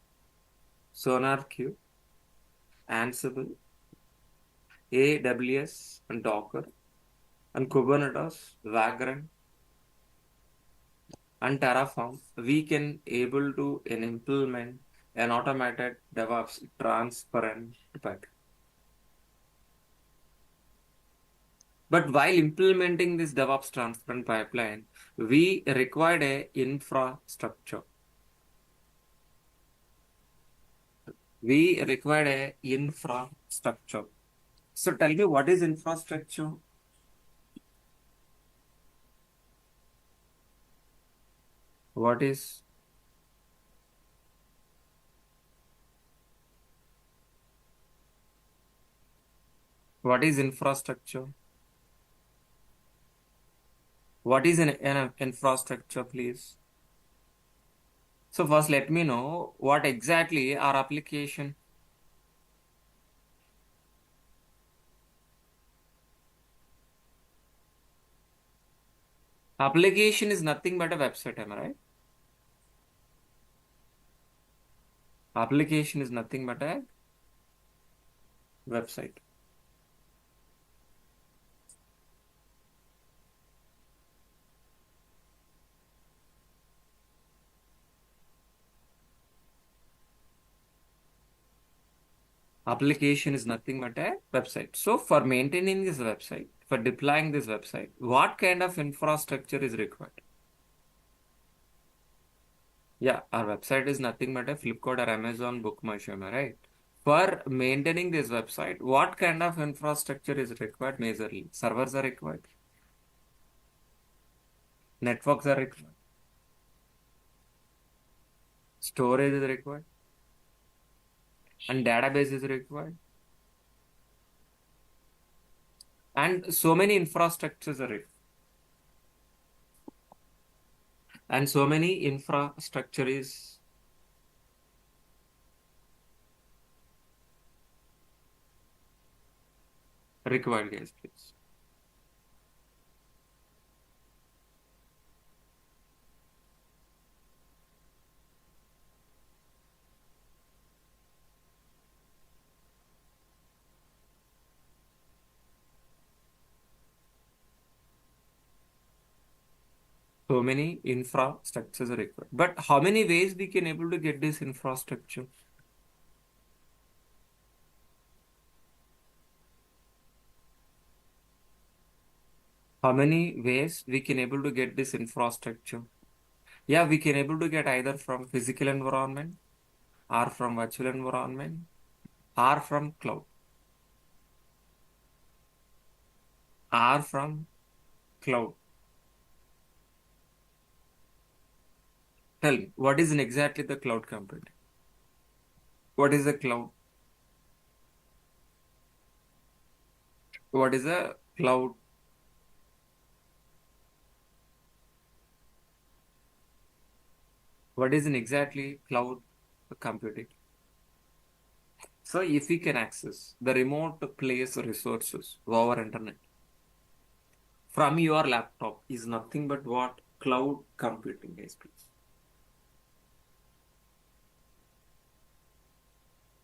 SonarQube, Ansible, AWS, and Docker, and Kubernetes, Vagrant, and Terraform, we can able to implement an automated Devops transparent pipeline. But while implementing this DevOps transparent pipeline, we required a infrastructure. We required a infrastructure. So tell me, what is infrastructure? What is infrastructure? What is an infrastructure, please? So first, let me know what exactly our application. Application is nothing but a website, am I right? Application is nothing but a website. Application is nothing but a website. So for maintaining this website, for deploying this website, what kind of infrastructure is required? Yeah, our website is nothing but a Flipkart or Amazon book my show, am I right? For maintaining this website, what kind of infrastructure is required majorly? Servers are required, networks are required, storage is required, and database is required. And so many infrastructures are required. And so many infrastructure is required, guys, please. So many infrastructures are required. But how many ways we can able to get this infrastructure? How many ways we can able to get this infrastructure? Yeah, we can able to get either from physical environment or from virtual environment or from cloud or from cloud. Tell me, what is exactly the cloud computing? What is a cloud? What is a cloud? What is an exactly cloud computing? So if we can access the remote place resources over internet from your laptop is nothing but what? Cloud computing, guys, please.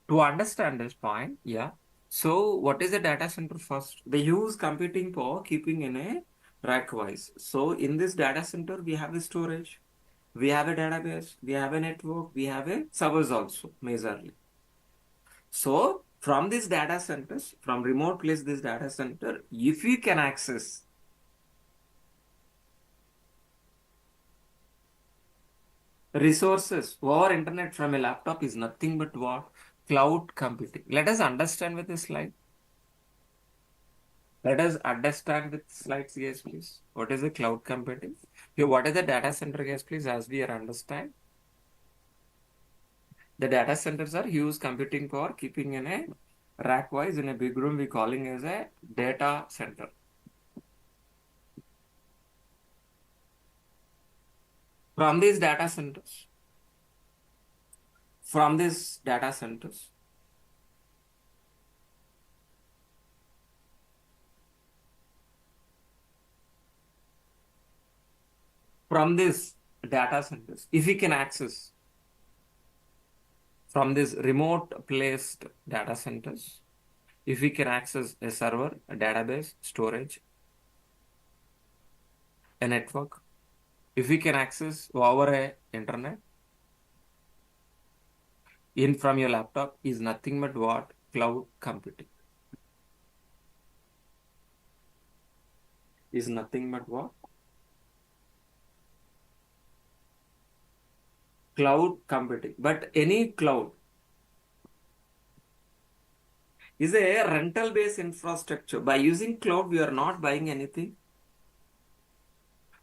To understand this point, yeah. So what is a data center first? They use computing power keeping in a rack wise. So in this data center, we have a storage, we have a database, we have a network, we have a servers also, majorly. So from these data centers, from remote place, this data center, if you can access resources over internet from a laptop is nothing but what? Cloud computing. Let us understand with this slide. Let us understand with slides, guys, please. What is the cloud computing? Here, what is the data center, guys, please? As we are understand, the data centers are huge computing power, keeping in a rack wise in a big room. We calling as a data center. From these data centers, from these data centers, from these data centers, if we can access from these remote placed data centers, if we can access a server, a database, storage, a network, if we can access over a internet in from your laptop is nothing but what? Cloud computing. Is nothing but what? Cloud computing. But any cloud is a rental based infrastructure. By using cloud, we are not buying anything.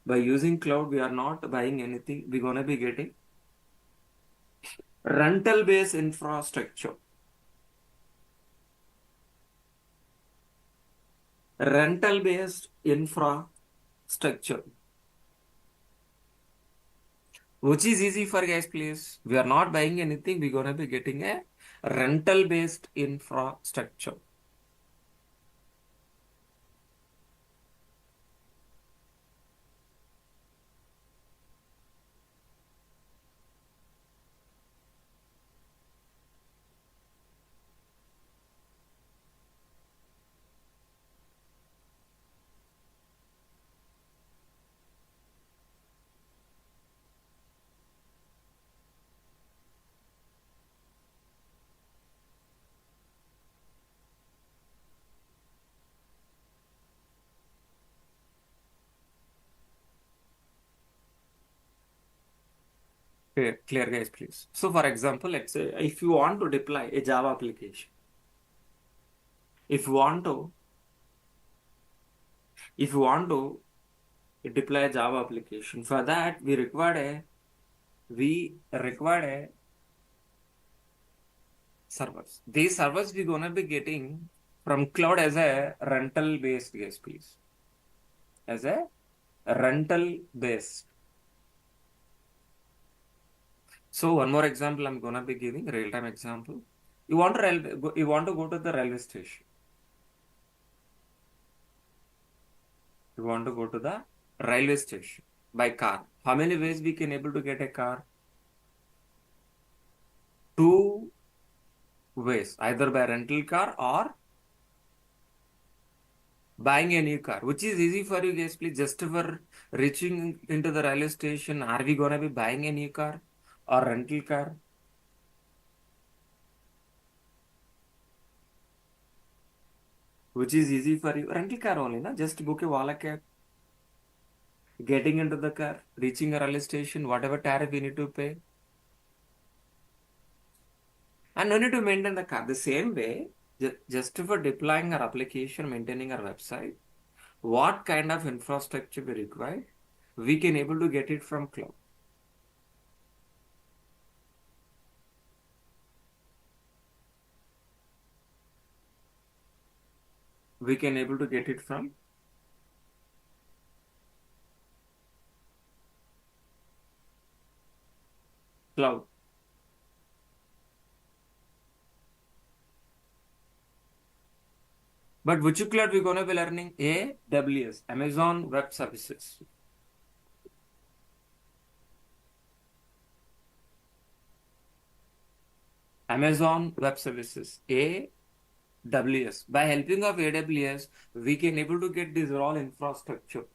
By using cloud, we are not buying anything. We're gonna be getting rental based infrastructure. Rental based infrastructure. Which is easy for guys, please. We are not buying anything. We're gonna be getting a rental based infrastructure. Clear guys, please. So for example, let's say if you want to deploy a Java application, if you want to, if you want to deploy a Java application, for that we require a servers. These servers we're gonna be getting from cloud as a rental based, guys, please. As a rental based. So one more example I'm gonna be giving, real time example. You want to go to the railway station. You want to go to the railway station by car. How many ways we can able to get a car? Two ways, either by rental car or buying a new car, which is easy for you guys, please. Just for reaching into the railway station, are we gonna be buying a new car or rental car? Which is easy for you? Rental car only, na? Just book a Wala cab, getting into the car, reaching a railway station, whatever tariff we need to pay, and no need to maintain the car. The same way, just for deploying our application, maintaining our website, what kind of infrastructure we require, we can able to get it from cloud. We can able to get it from cloud. But which cloud we're gonna be learning? AWS, Amazon Web Services. Amazon Web Services, AWS. By helping of AWS, we can able to get this all infrastructure.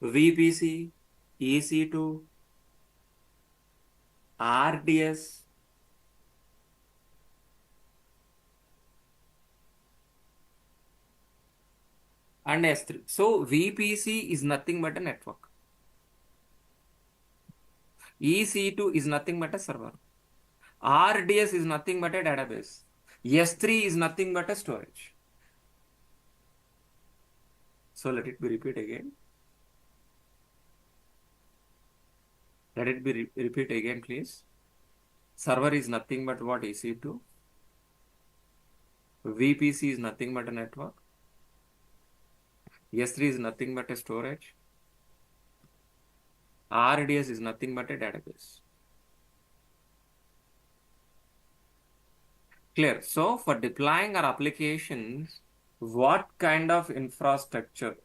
VPC, EC2, RDS, and S3. So VPC is nothing but a network. EC2 is nothing but a server. RDS is nothing but a database. S3 is nothing but a storage. So let it be repeat again. Let it be repeat again, please. Server is nothing but what? EC2. VPC is nothing but a network. S3 is nothing but a storage. RDS is nothing but a database. Clear. So for deploying our applications, what kind of infrastructure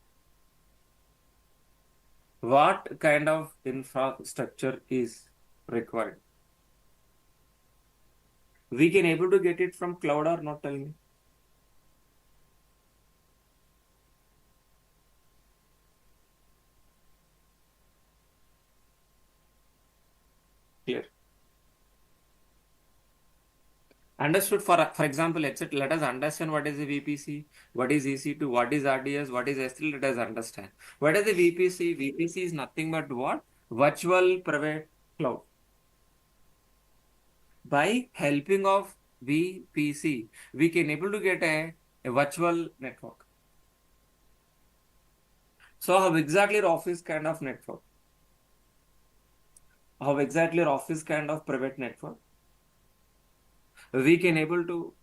is required? We can able to get it from cloud or not, tell me. Clear. Understood. For example, let us understand what is the VPC, what is EC2, what is RDS, what is S3. Let us understand. What is the VPC? VPC is nothing but what? Virtual private cloud. By helping of VPC, we can able to get a virtual network. So how exactly office kind of network? How exactly office kind of private network? We can able to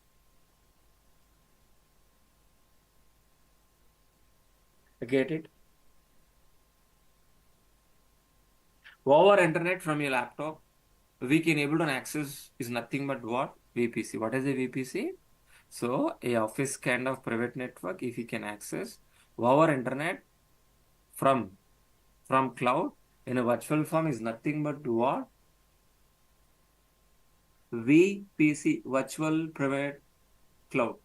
get it over internet from your laptop. We can able to access is nothing but what? VPC. What is a VPC? So a office kind of private network, if you can access over internet from cloud in a virtual form, is nothing but what? VPC, virtual private cloud.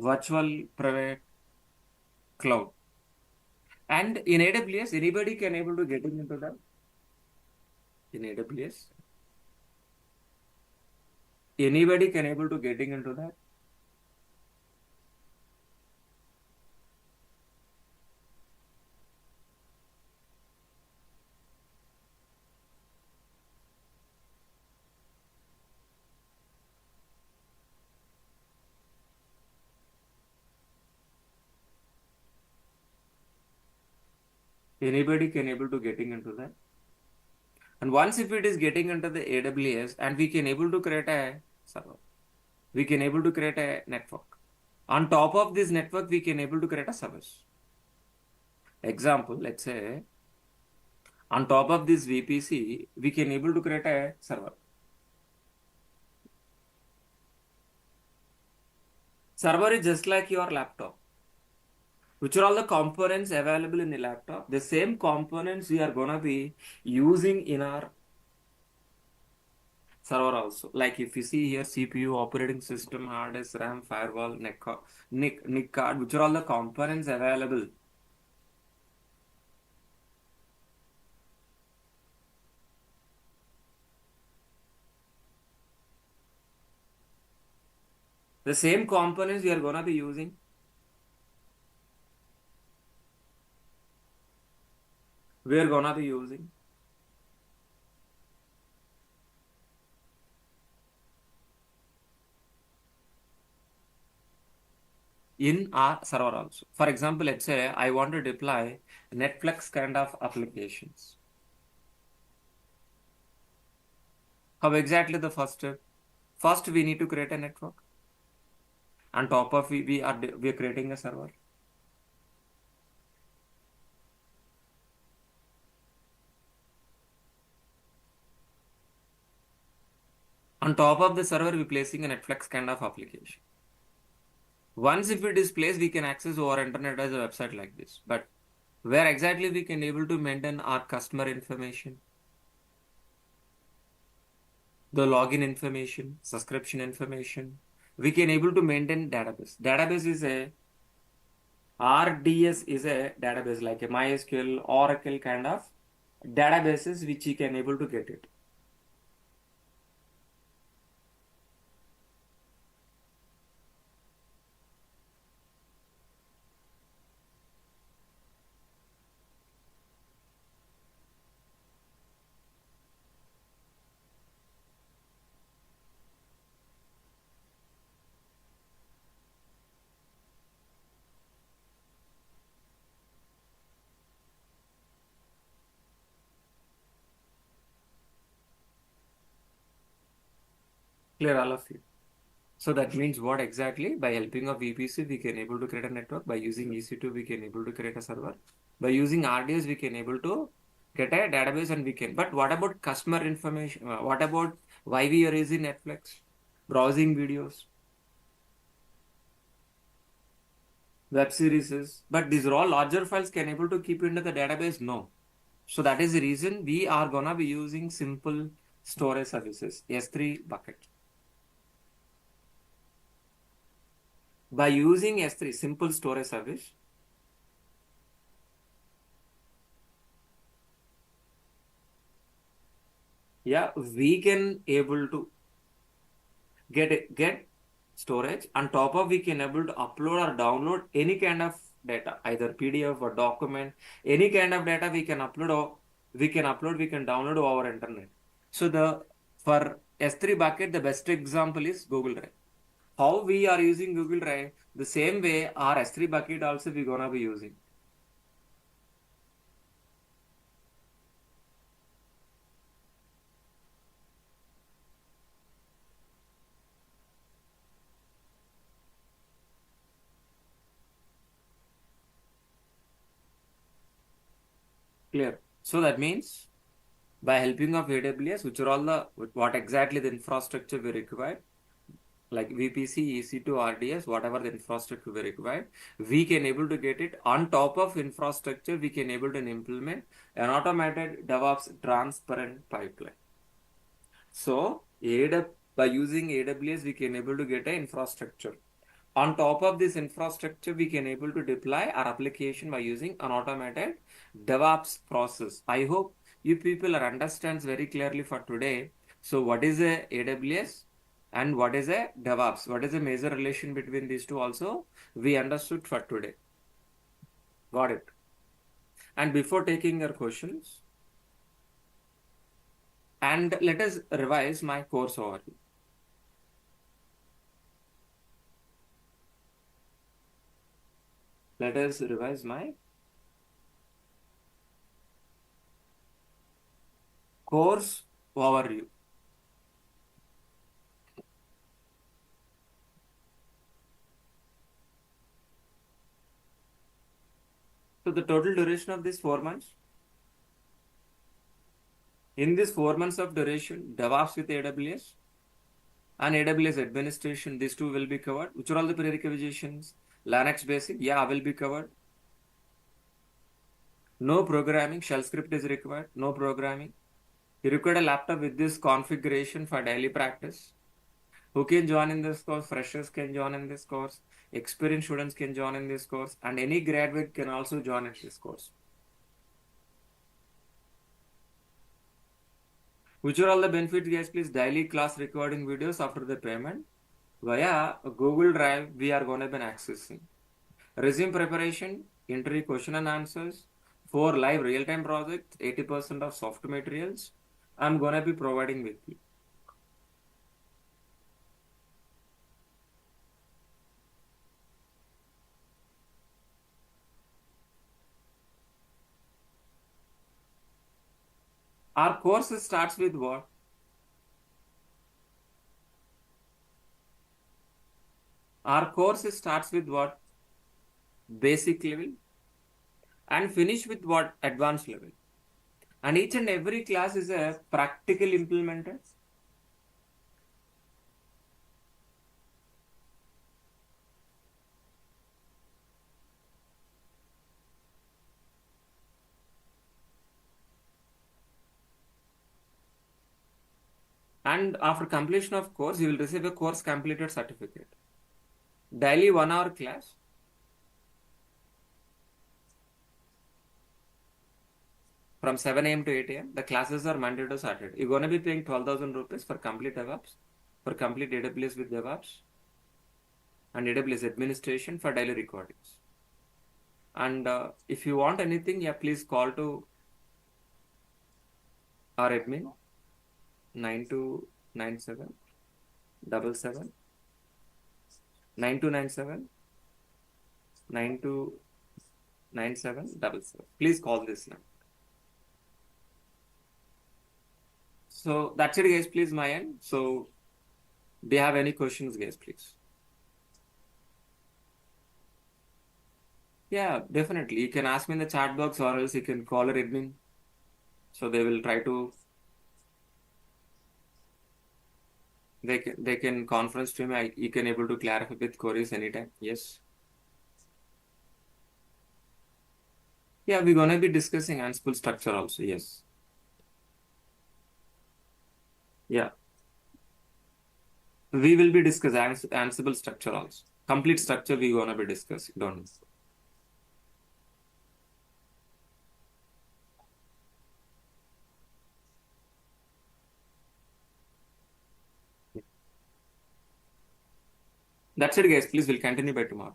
Virtual private cloud. And in AWS, anybody can able to get into that. In AWS, anybody can able to getting into that. Anybody can able to getting into that. And once if it is getting into the AWS and we can able to create a server, we can able to create a network. On top of this network, we can able to create a service. Example, let's say on top of this VPC, we can able to create a server. Server is just like your laptop. Which are all the components available in the laptop? The same components we are gonna be using in our server also. Like if you see here CPU, operating system, hard disk, RAM, firewall, NIC card, which are all the components available. The same components we are gonna be using. We are gonna be using in our server also. For example, let's say I want to deploy Netflix kind of applications. How exactly the first step? First, we need to create a network. On top of we are creating a server. On top of the server, we're placing a Netflix kind of application. Once if it is placed, we can access our internet as a website like this. But where exactly we can able to maintain our customer information, the login information, subscription information, we can able to maintain database. Database is a RDS is a database like a MySQL, Oracle kind of databases which you can able to get it. Clear all of you. So that means what exactly? By helping of VPC, we can able to create a network. By using EC2, we can able to create a server. By using RDS, we can able to get a database and we can. But what about customer information? What about why we are using Netflix? Browsing videos, web series. But these are all larger files can able to keep into the database? No. So that is the reason we are gonna be using simple storage services, S3 bucket. By using S3 simple storage service, yeah, we can able to get storage. On top of we can able to upload or download any kind of data, either PDF or document, any kind of data we can upload or we can download to our internet. So the for S3 bucket, the best example is Google Drive. How we are using Google Drive, the same way our S3 bucket also we gonna be using. Clear. So that means by helping of AWS, which are all the what exactly the infrastructure we require, like VPC, EC2, RDS, whatever the infrastructure we require, we can able to get it. On top of infrastructure, we can able to implement an automated DevOps transparent pipeline. So by using AWS, we can able to get an infrastructure. On top of this infrastructure, we can able to deploy our application by using an automated DevOps process. I hope you people are understands very clearly for today. So what is a AWS and what is a DevOps? What is the major relation between these two also? We understood for today. Got it. And before taking your questions, and let us revise my course overview. Let us revise my Course overview. So the total duration of this 4 months. In this 4 months of duration, Devops with AWS and AWS administration, these two will be covered. Which are all the prerequisitions? Linux basic, yeah, will be covered. No programming, shell script is required. No programming. You require a laptop with this configuration for daily practice. Who can join in this course? Freshers can join in this course. Experienced students can join in this course. And any graduate can also join in this course. Which are all the benefits, guys? Please, daily class recording videos after the payment. Via Google Drive, we are going to be accessing. Resume preparation, interview question and answers. For live real-time projects, 80% of soft materials I'm going to be providing with you. Our course starts with what? Our course starts with what? Basic level and finish with what? Advanced level. And each and every class is a practical implementer. And after completion of course, you will receive a course completed certificate. Daily 1 hour class. From 7 a.m. to 8 a.m. The classes are Monday to Saturday. You're going to be paying 12,000 rupees for complete DevOps, for complete AWS with DevOps, and AWS administration for daily recordings. And if you want anything, yeah, please call to our admin 9297 77 9297 9297 77. Please call this number. So that's it, guys. Please, my end. So, do you have any questions, guys? Please. Yeah, definitely. You can ask me in the chat box, or else you can call our admin. So they will try to. They can conference to me. You can able to clarify with queries anytime. Yes. Yeah, we're gonna be discussing Ansible structure also. Yes. Yeah, we will be discussing Ansible structure also. Complete structure we gonna be discussing. Don't. That's it, guys. Please, we'll continue by tomorrow.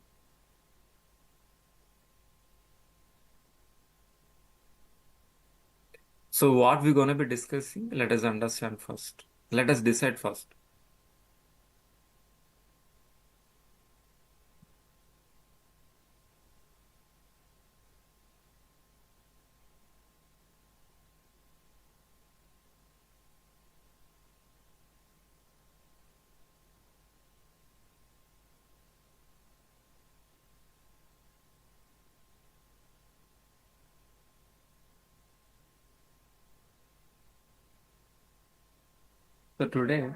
So what we're gonna be discussing? Let us understand first. Let us decide first. So today,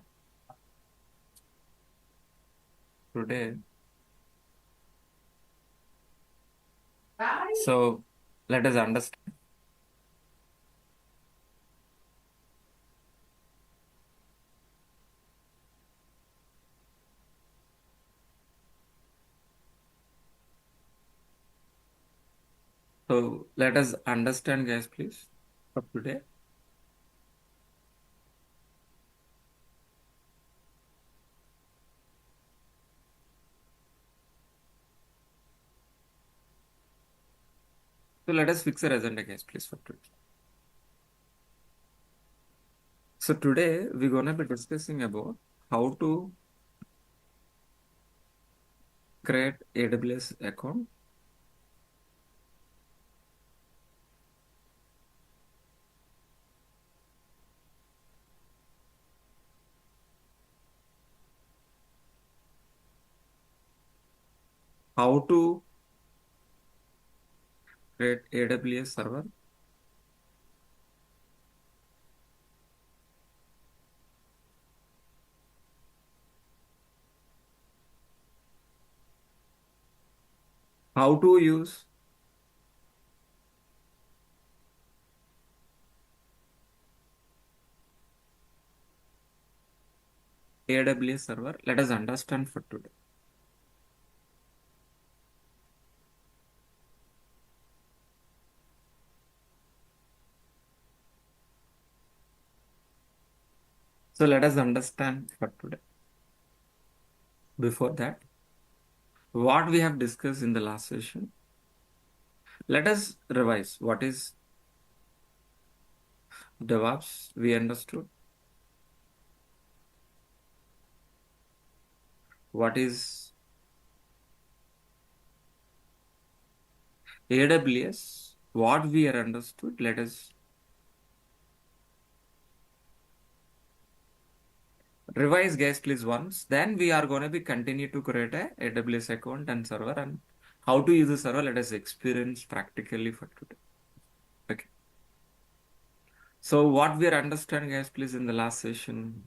so let us understand. So let us understand, guys, please. For today. So let us fix our agenda, guys, please, for today. So today we're gonna be discussing about how to create AWS account. How to create AWS server? How to use AWS server? Let us understand for today. So let us understand for today. Before that, what we have discussed in the last session, let us revise. What is DevOps? We understood. What is AWS? What we are understood. Let us revise, guys, please once. Then we are going to be continue to create a AWS account and server, and how to use the server. Let us experience practically for today. Okay. So what we are understanding, guys, please, in the last session,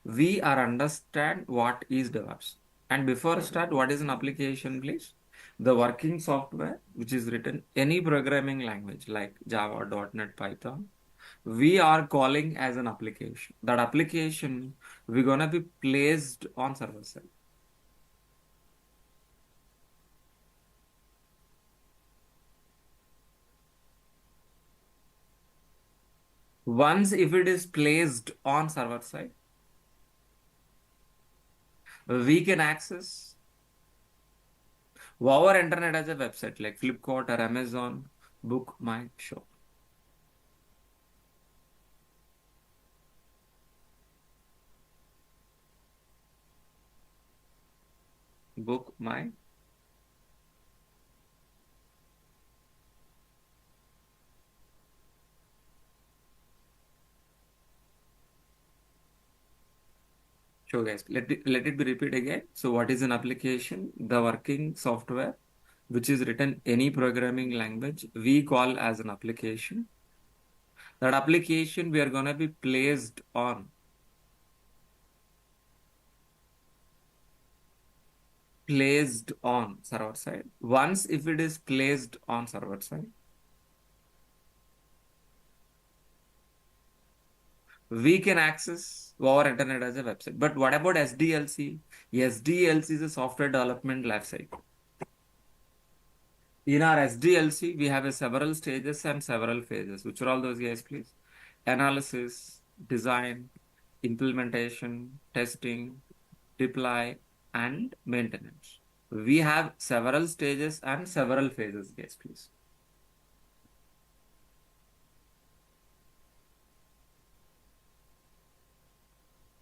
we are understand what is DevOps. And before start, what is an application, please? The working software which is written any programming language like Java, .NET, Python, we are calling as an application. That application we're gonna be placed on server side. Once if it is placed on server side, we can access our internet as a website like Flipkart or Amazon, Book My Show. Book My Show, guys. Let it be repeat again. So what is an application? The working software which is written any programming language we call as an application. That application we are gonna be placed on server side. Once if it is placed on server side, we can access our internet as a website. But what about SDLC? SDLC is a software development lifecycle. In our SDLC, we have a several stages and several phases. Which are all those, guys, please? Analysis, design, implementation, testing, deploy, and maintenance. We have several stages and several phases, guys, please.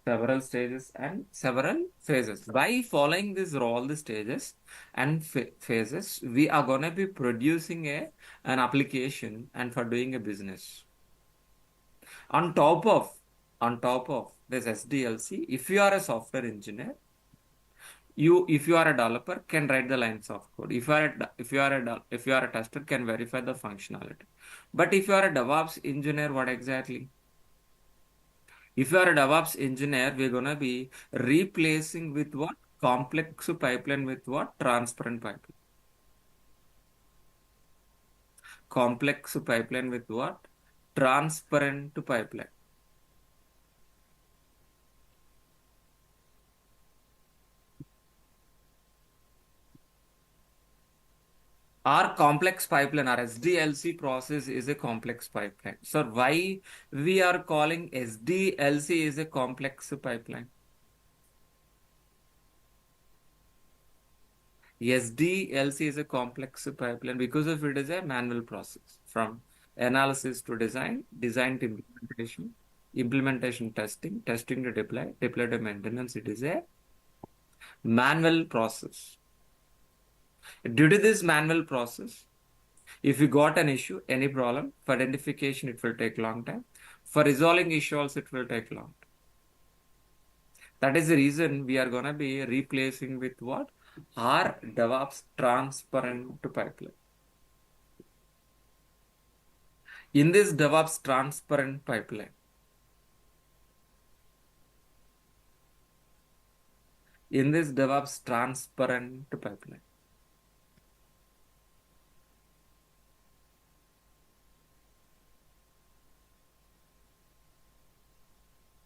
Several stages and several phases. By following this all the stages and phases, we are gonna be producing an application and for doing a business. On top of this SDLC, if you are a software engineer, if you are a developer can write the lines of code. If you are a tester can verify the functionality. But if you are a DevOps engineer, what exactly? If you are a DevOps engineer, we're gonna be replacing with what? Complex pipeline with what? Transparent pipeline. Complex pipeline with what? Transparent pipeline. Our complex pipeline, our SDLC process is a complex pipeline. So why we are calling SDLC is a complex pipeline? SDLC is a complex pipeline because of it is a manual process from analysis to design, design to implementation, implementation testing, testing to deploy, deploy to maintenance. It is a manual process. Due to this manual process, if you got an issue, any problem, for identification, it will take long time. For resolving issue also, it will take long time. That is the reason we are going to be replacing with what? Are DevOps transparent pipeline? In this DevOps transparent pipeline, in this DevOps transparent pipeline,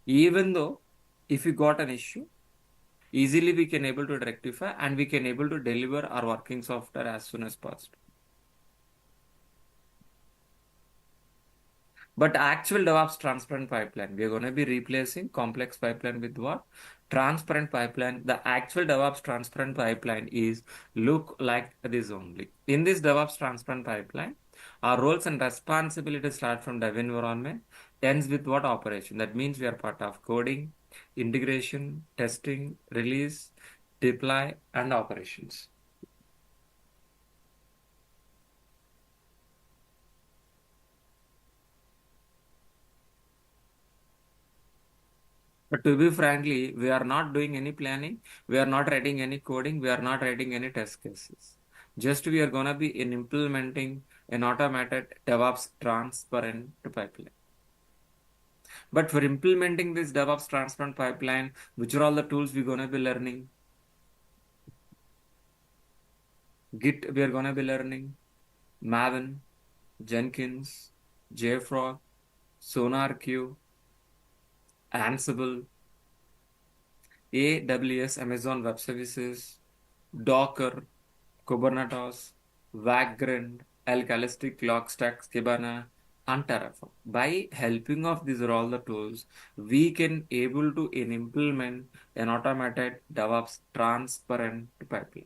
even though if you got an issue, easily we can able to rectify and we can able to deliver our working software as soon as possible. But actual DevOps transparent pipeline, we are going to be replacing complex pipeline with what? Transparent pipeline. The actual DevOps transparent pipeline is look like this only. In this DevOps transparent pipeline, our roles and responsibilities start from dev environment, ends with what operation. That means we are part of coding, integration, testing, release, deploy, and operations. But to be frankly, we are not doing any planning. We are not writing any coding. We are not writing any test cases. Just we are going to be in implementing an automated DevOps transparent pipeline. But for implementing this DevOps transparent pipeline, which are all the tools we're going to be learning? Git, we are going to be learning. Maven, Jenkins, JFrog, SonarQube, Ansible, AWS, Amazon Web Services, Docker, Kubernetes, Vagrant, Alkalistic, Logstack, Kibana, and Terraform. By helping of these are all the tools, we can able to implement an automated DevOps transparent pipeline.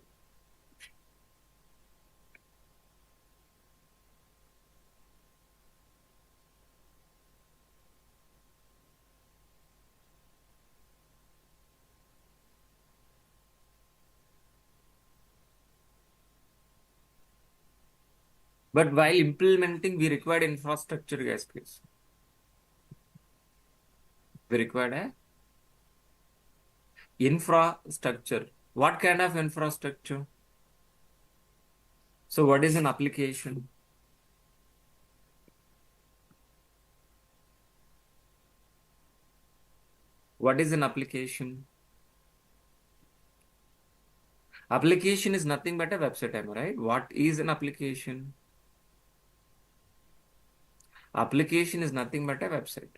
But while implementing, we required infrastructure, guys, please. We required a infrastructure. What kind of infrastructure? So what is an application? What is an application? Application is nothing but a website, am I right? What is an application? Application is nothing but a website.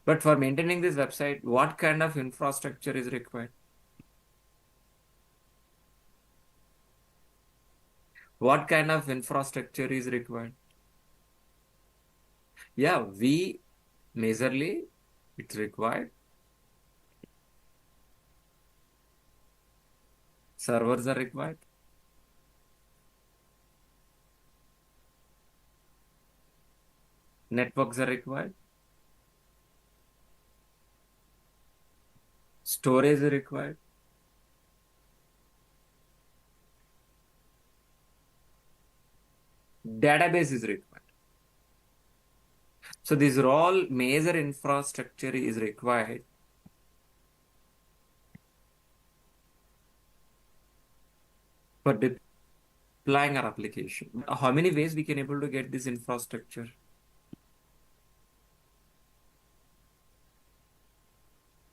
But for maintaining this website, what kind of infrastructure is required? What kind of infrastructure is required? Yeah, we majorly it's required. Servers are required. Networks are required. Storage is required. Database is required. So these are all major infrastructure is required for deploying our application. How many ways we can able to get this infrastructure?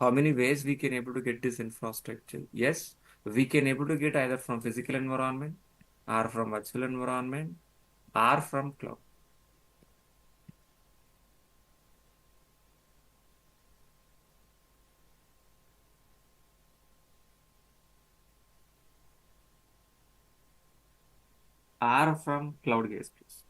How many ways we can able to get this infrastructure? Yes, we can able to get either from physical environment or from virtual environment or from cloud. Or from cloud, guys, please.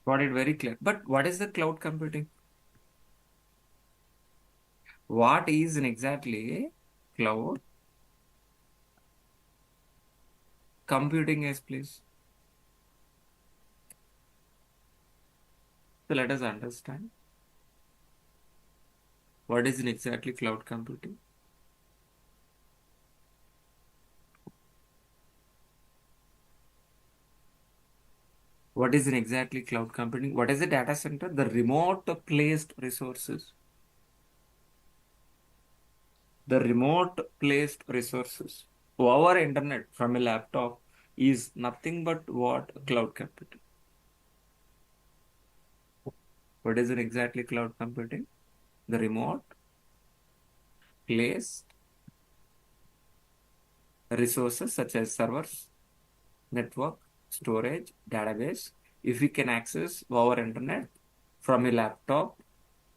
Got it very clear. But what is the cloud computing? What is in exactly cloud computing is, please? So let us understand what is in exactly cloud computing. What is in exactly cloud computing? What is a data center? The remote placed resources. The remote placed resources. Our internet from a laptop is nothing but what? Cloud computing. What is in exactly cloud computing? The remote placed resources such as servers, network, storage, database. If we can access our internet from a laptop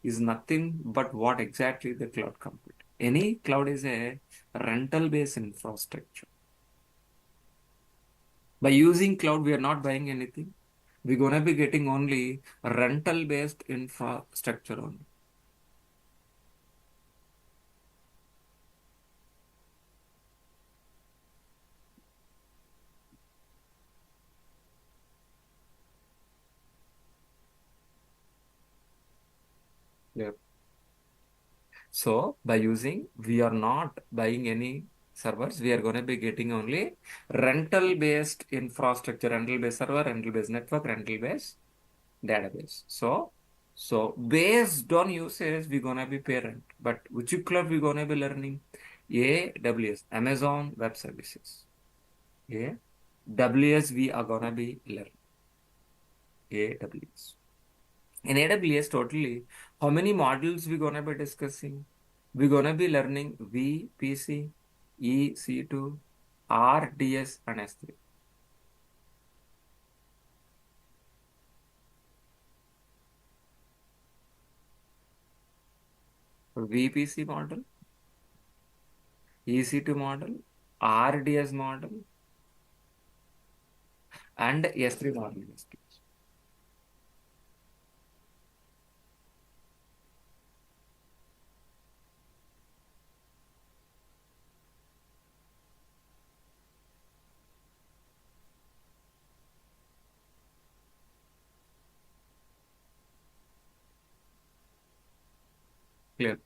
is nothing but what exactly the cloud computing. Any cloud is a rental based infrastructure. By using cloud, we are not buying anything. We're gonna be getting only rental based infrastructure only. Yeah. So by using, we are not buying any servers. We are going to be getting only rental based infrastructure, rental based server, rental based network, rental based database. So based on usage, we're going to be parent. But which cloud we're going to be learning? AWS, Amazon Web Services. AWS, we are going to be learning. AWS. In AWS, totally, how many modules we gonna be discussing? We're gonna be learning VPC, EC2, RDS, and S3. VPC model, EC2 model, RDS model, and S3 model. Clear.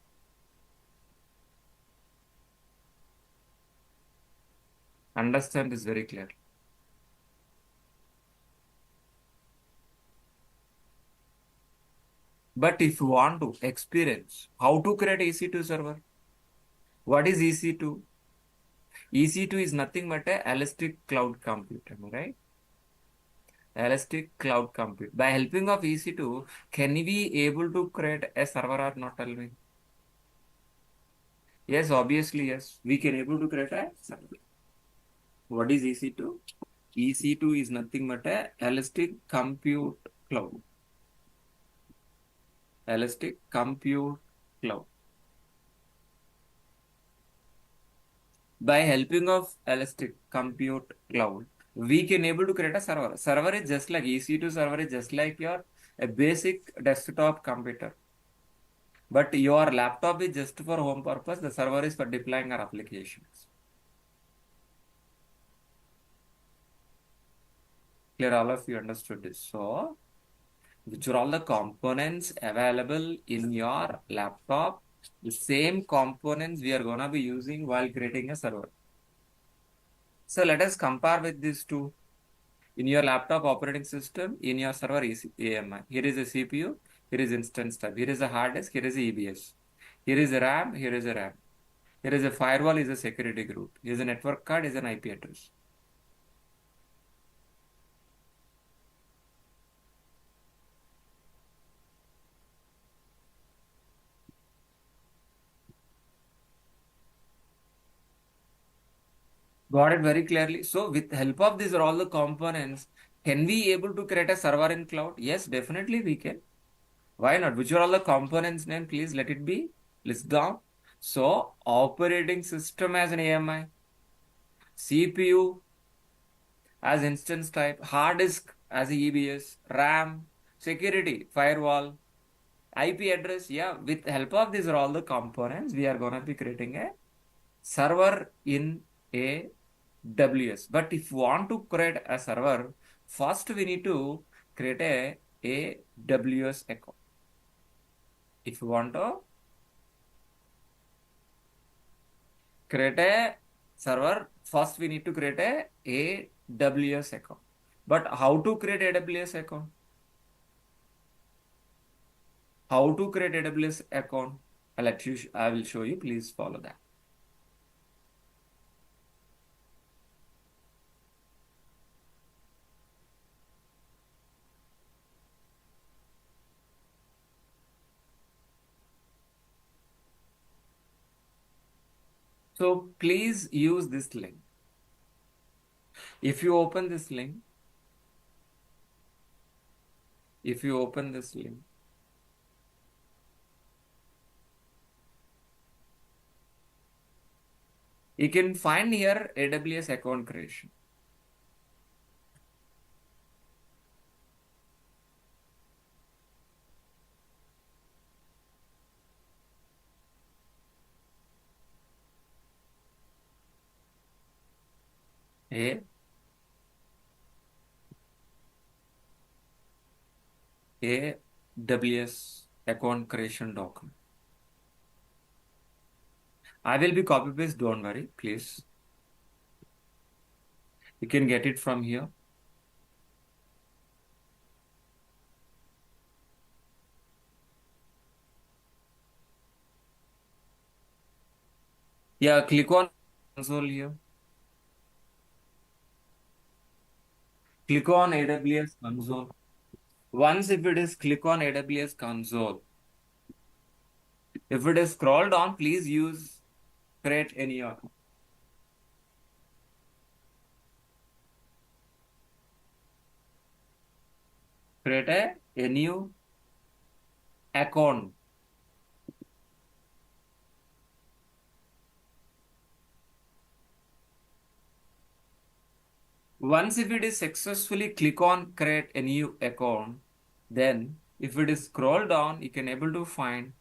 Understand is very clear. But if you want to experience how to create EC2 server, what is EC2? EC2 is nothing but a elastic cloud computer, right? Elastic cloud compute. By helping of EC2, can we able to create a server or not? Tell me. Yes, obviously, yes. We can able to create a server. What is EC2? EC2 is nothing but a elastic compute cloud. Elastic compute cloud. By helping of elastic compute cloud, we can able to create a server. Server is just like EC2 server is just like your a basic desktop computer. But your laptop is just for home purpose. The server is for deploying our applications. Clear, all of you understood this. So, which are all the components available in your laptop? The same components we are gonna be using while creating a server. So let us compare with these two. In your laptop operating system, in your server is AMI. Here is a CPU, here is instance type, here is a hard disk, here is a EBS. Here is a RAM, here is a RAM. Here is a firewall, is a security group. Here is a network card, is an IP address. Got it very clearly. So with help of these are all the components, can we able to create a server in cloud? Yes, definitely we can. Why not? Which are all the components name? Please let it be list down. So operating system as an AMI, CPU as instance type, hard disk as a EBS, RAM, security, firewall, IP address, yeah. With help of these are all the components, we are gonna be creating a server in AWS. But if you want to create a server, first we need to create a AWS account. If you want to create a server, first we need to create a AWS account. But how to create AWS account? How to create AWS account? I will show you. Please follow that. So please use this link. If you open this link, if you open this link, you can find here AWS account creation. AWS account creation document. I will be copy paste, don't worry, please. You can get it from here. Yeah, click on console here. Click on AWS console. Once if it is click on AWS console. If it is scroll down, please use create any account. Create a new account. Once if it is successfully click on create a new account, then if it is scroll down, you can able to find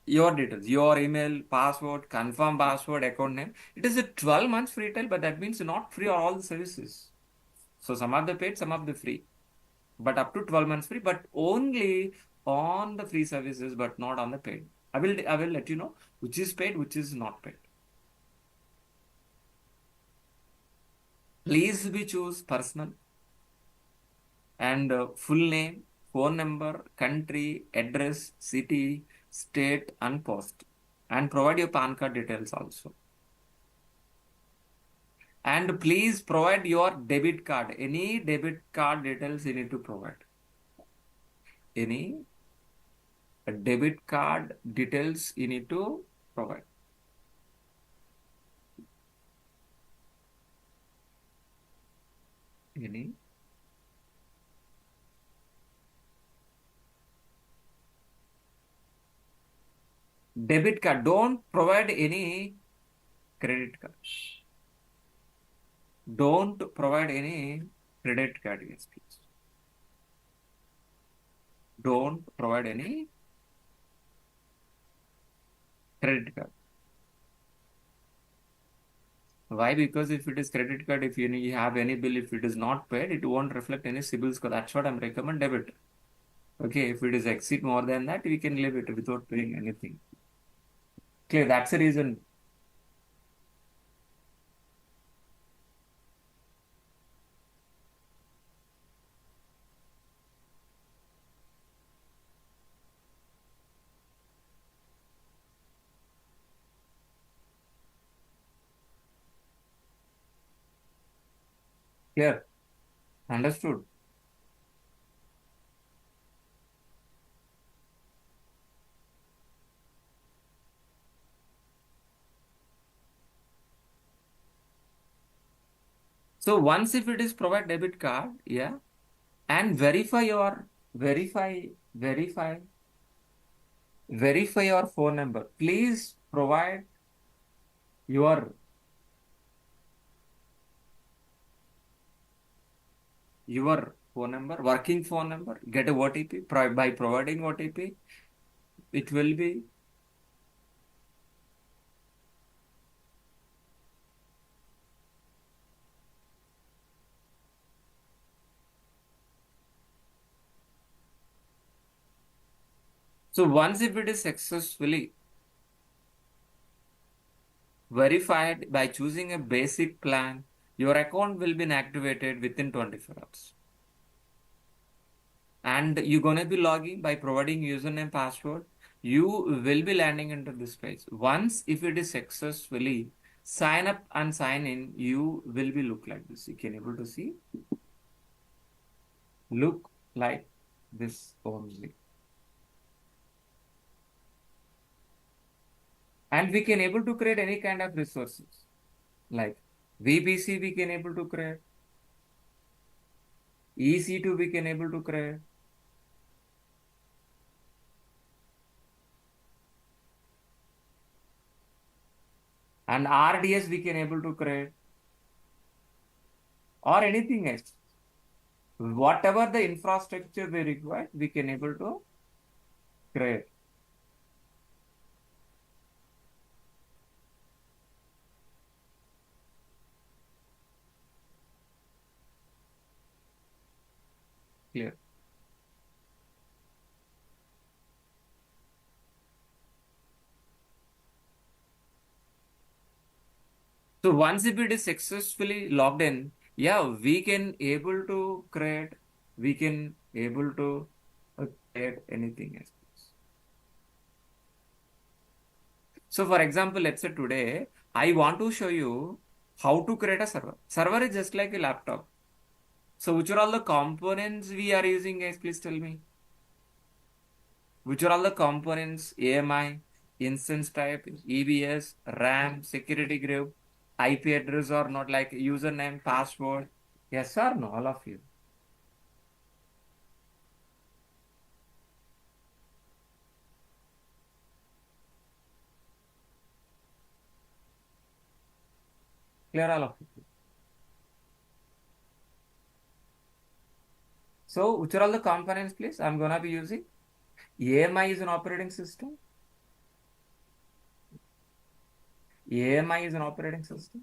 your details, your email, password, confirm password, account name. It is a 12 months free trial, but that means not free on all the services. So some of the paid, some of the free, but up to 12 months free, but only on the free services, but not on the paid. I will let you know which is paid, which is not paid. Please be choose personal and full name, phone number, country, address, city, state, and post, and provide your PAN card details also. And please provide your debit card. Any debit card details you need to provide. Any debit card details you need to provide. Any debit card. Don't provide any credit card. Don't provide any credit card, yes, please. Don't provide any credit card. Why? Because if it is credit card, if you have any bill, if it is not paid, it won't reflect any CIBIL score. That's what I'm recommend debit. Okay, if it is exceed more than that, we can leave it without paying anything. Clear, that's the reason. Clear, understood. So once if it is provide debit card, yeah, and verify verify verify your phone number. Please provide your phone number, working phone number, get a OTP. By providing OTP, it will be. So once if it is successfully verified by choosing a basic plan, your account will be activated within 24 hours. And you're gonna be logging by providing username password. You will be landing into this page. Once if it is successfully sign up and sign in, you will be look like this. You can able to see look like this only. And we can able to create any kind of resources like VBC we can able to create, EC2 we can able to create, and RDS we can able to create, or anything else. Whatever the infrastructure we require, we can able to create. Clear. So once if it is successfully logged in, yeah, we can able to create, we can able to create anything else. So for example, let's say today, I want to show you how to create a server. Server is just like a laptop. So which are all the components we are using, guys? Please tell me. Which are all the components? AMI, instance type, EBS, RAM, security group, IP address or not, like username, password. Yes or no? All of you. Clear all of you. So which are all the components, please? I'm gonna be using. AMI is an operating system. AMI is an operating system.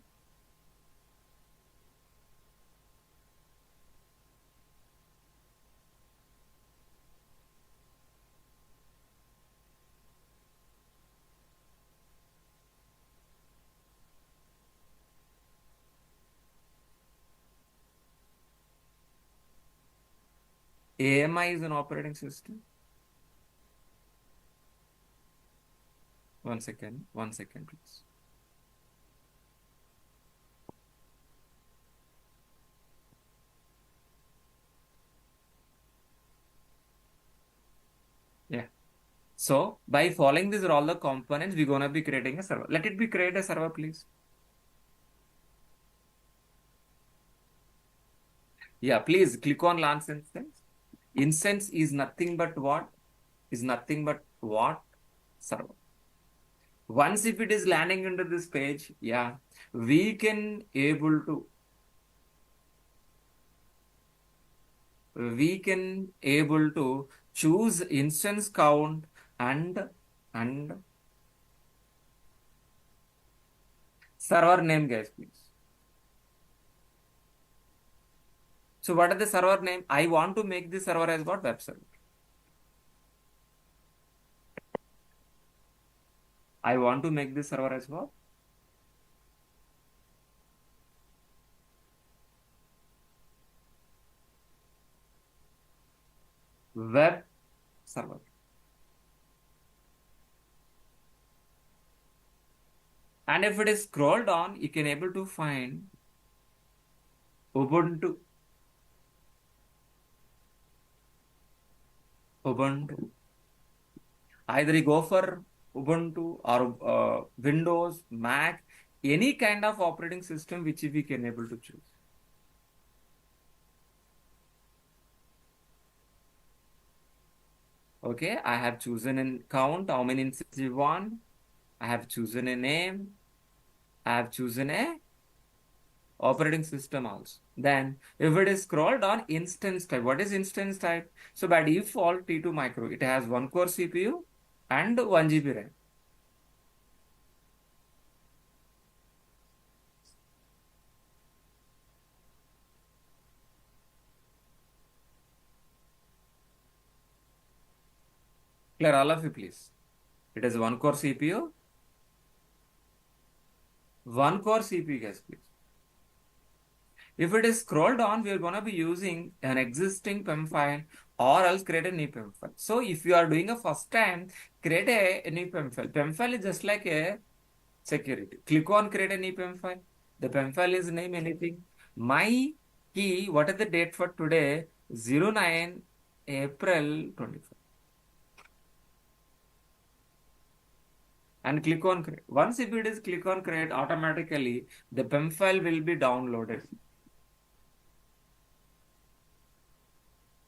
AMI is an operating system. One second, please. Yeah. So by following these are all the components, we're gonna be creating a server. Let it be create a server, please. Yeah, please click on launch instance. Instance is nothing but what? Is nothing but what? Server. Once if it is landing into this page, yeah, we can able to choose instance count and and server name, guys, please. So what are the server name? I want to make this server as what? Web server. I want to make this server as what? Web server. And if it is scrolled on, you can able to find Ubuntu. Ubuntu. Either you go for Ubuntu or Windows, Mac, any kind of operating system which we can able to choose. Okay, I have chosen a count, how many instances you want. I have chosen a name. I have chosen a operating system also. Then if it is scrolled on instance type, what is instance type? So by default T2 micro, it has 1 core CPU and 1 GB RAM. Clear all of you please. It is 1 core CPU, 1 core CPU guys please. If it is scrolled on, we are going to be using an existing PEM file or else create a new PEM file. So if you are doing a first time, create a new PEM file. PEM file is just like a security. Click on create a new PEM file. The PEM file is name anything. My key, what is the date for today? 09 April 25. And click on create. Once if it is click on create, automatically the PEM file will be downloaded.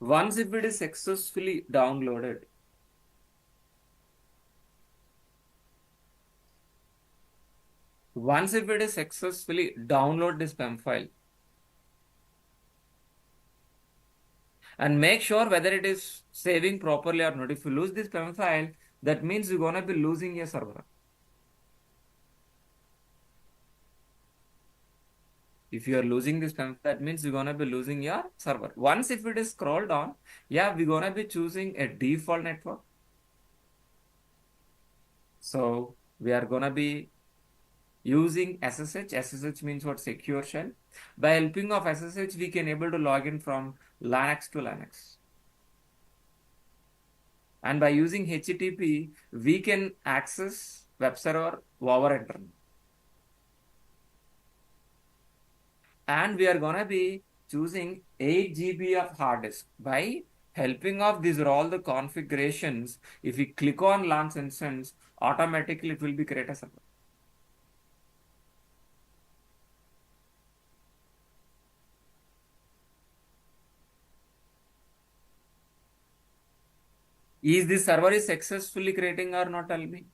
Once if it is successfully downloaded, once if it is successfully download this PEM file and make sure whether it is saving properly or not. If you lose this PEM file, that means you're gonna be losing your server. If you are losing this PEM, that means you're gonna be losing your server. Once if it is scrolled down, yeah, we're gonna be choosing a default network. So we are gonna be using SSH. SSH means what? Secure shell. By helping of SSH, we can able to log in from Linux to Linux. And by using HTTP, we can access web server over internet. And we are gonna be choosing 8 GB of hard disk. By helping of these are all the configurations, if we click on launch instance, automatically it will be create a server. Is this server is successfully creating or not? Tell me.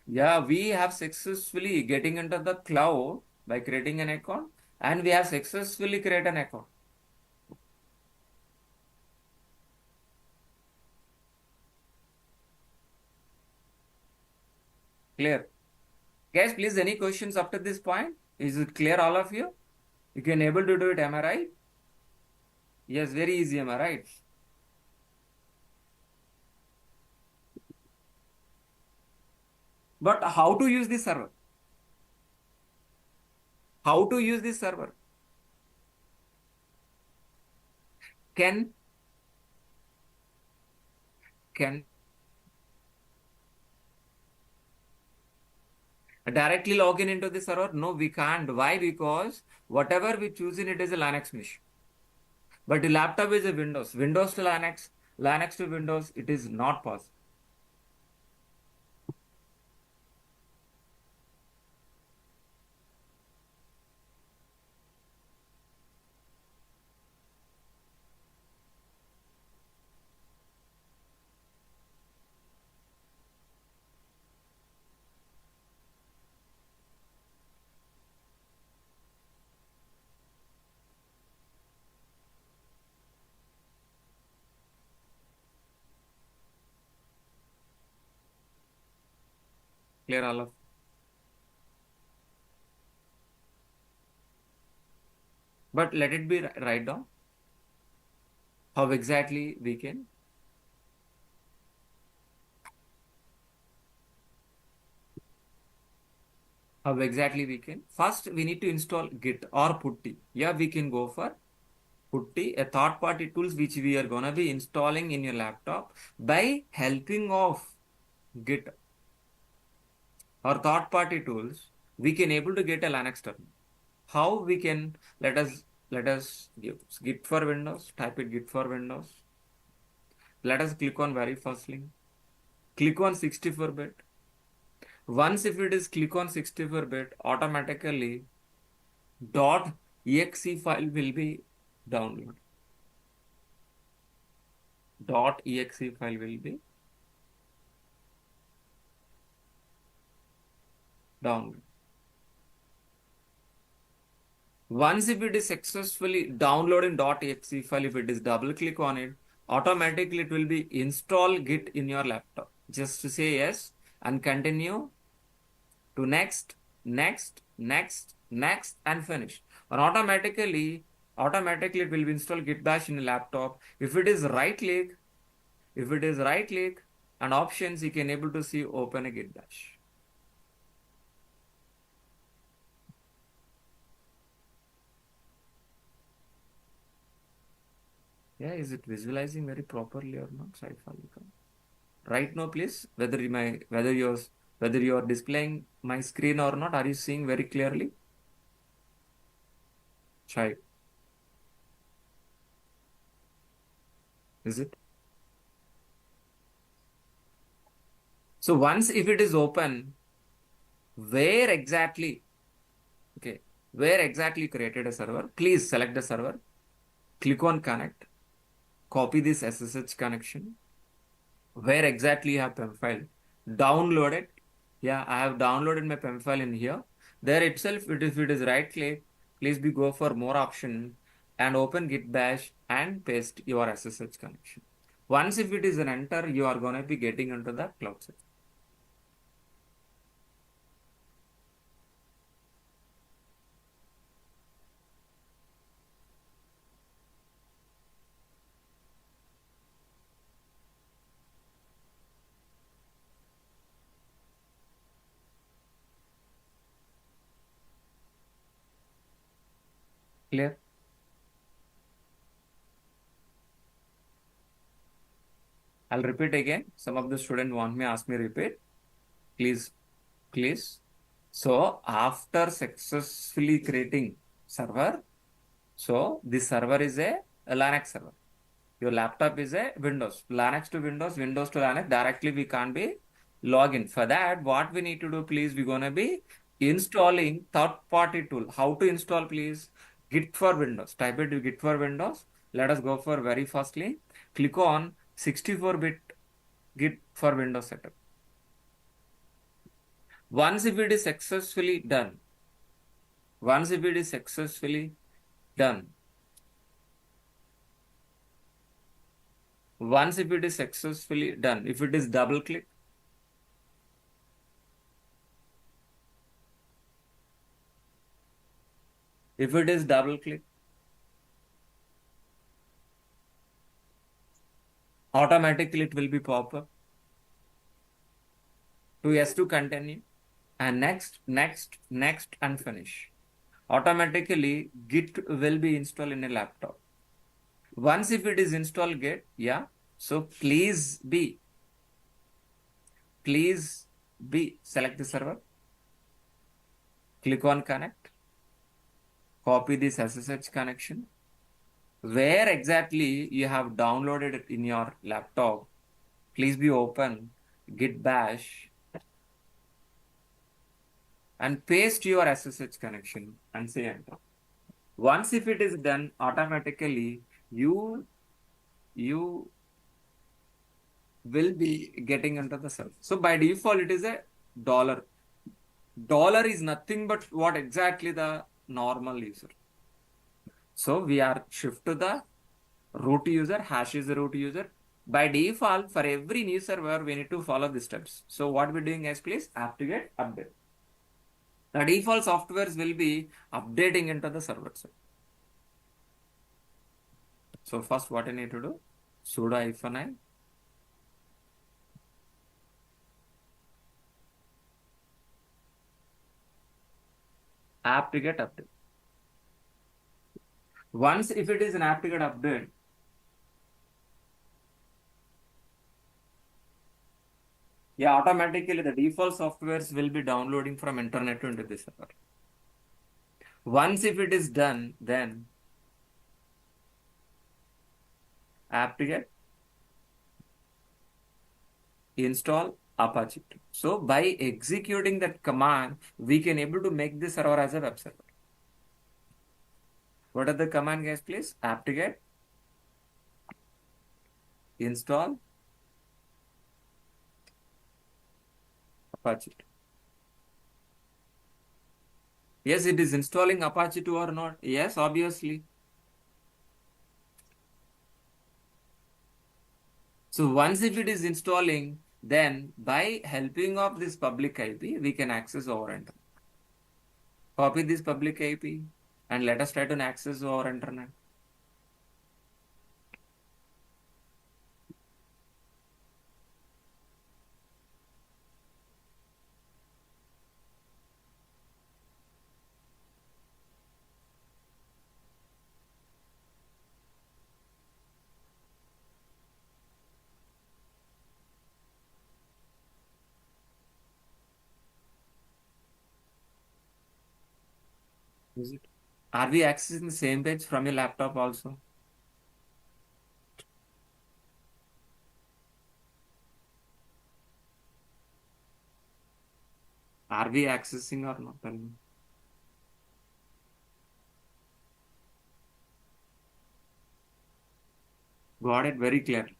Yeah, we have successfully getting into the cloud by creating an account, and we have successfully created an account. Clear? Guys, please, any questions up to this point? Is it clear, all of you? You can able to do it, am I right? Yes, very easy, am I right? But how to use this server? How to use this server? Can can directly log in into the server? No, we can't. Why? Because whatever we choose in it is a Linux machine. But the laptop is a Windows. Windows to Linux, Linux to Windows, it is not possible. Clear all of. But let it be write down. How exactly we can? How exactly we can? First, we need to install Git or Putty. Yeah, we can go for Putty, a third-party tools which we are gonna be installing in your laptop by helping of Git or third-party tools. We can able to get a Linux terminal. How we can? Let us give Git for Windows. Type it Git for Windows. Let us click on very first link. Click on 64-bit. Once if it is click on 64-bit, automatically .exe file will be downloaded. .exe file will be downloaded. Once if it is successfully downloading .exe file, if it is double click on it, automatically it will be install Git in your laptop. Just to say yes and continue to next, next, next, next and finish. And automatically it will be install Git bash in a laptop. If it is right click, and options, you can able to see open a Git bash. Yeah, is it visualizing very properly or not? Right now, please, whether you're displaying my screen or not, are you seeing very clearly? Try. Is it? So once if it is open, where exactly, okay, where exactly you created a server, please select the server, click on connect, copy this SSH connection, where exactly you have PEM file, download it. Yeah, I have downloaded my PEM file in here. There itself, if it is right click, please be go for more option and open Git bash and paste your SSH connection. Once if it is an enter, you are going to be getting into the cloud set. Clear? I'll repeat again. Some of the students want me ask me repeat. Please, please. So after successfully creating server, so this server is a Linux server. Your laptop is a Windows. Linux to Windows, Windows to Linux. Directly we can't be login. For that, what we need to do, please, we're gonna be installing third-party tool. How to install, please? Git for Windows. Type it Git for Windows. Let us go for very firstly. Click on 64-bit Git for Windows setup. Once if it is successfully done, once if it is successfully done, once if it is successfully done, if it is double click, if it is double click, automatically it will be pop up to yes to continue and next, next, next and finish. Automatically Git will be installed in a laptop. Once if it is installed Git, yeah. So please be select the server, click on connect, copy this SSH connection. Where exactly you have downloaded it in your laptop, please be open Git bash and paste your SSH connection and say enter. Once if it is done, automatically you will be getting into the server. So by default, it is a dollar. Dollar is nothing but what exactly the normal user. So we are shift to the root user, hash is the root user. By default, for every new server, we need to follow the steps. So what we're doing is please apt-get update. The default softwares will be updating into the server side. So first what I need to do, sudo -i apt-get update. Once if it is an apt-get update, yeah, automatically the default softwares will be downloading from internet into the server. Once if it is done, then apt-get install Apache. So by executing that command, we can able to make this server as a web server. What are the command, guys, please? Apt-get install Apache. Yes, it is installing Apache 2 or not? Yes, obviously. So once if it is installing, then by helping of this public IP, we can access our internet. Copy this public IP and let us try to access our internet. Is it? Are we accessing the same page from your laptop also? Are we accessing or not? Tell me. Got it very clearly.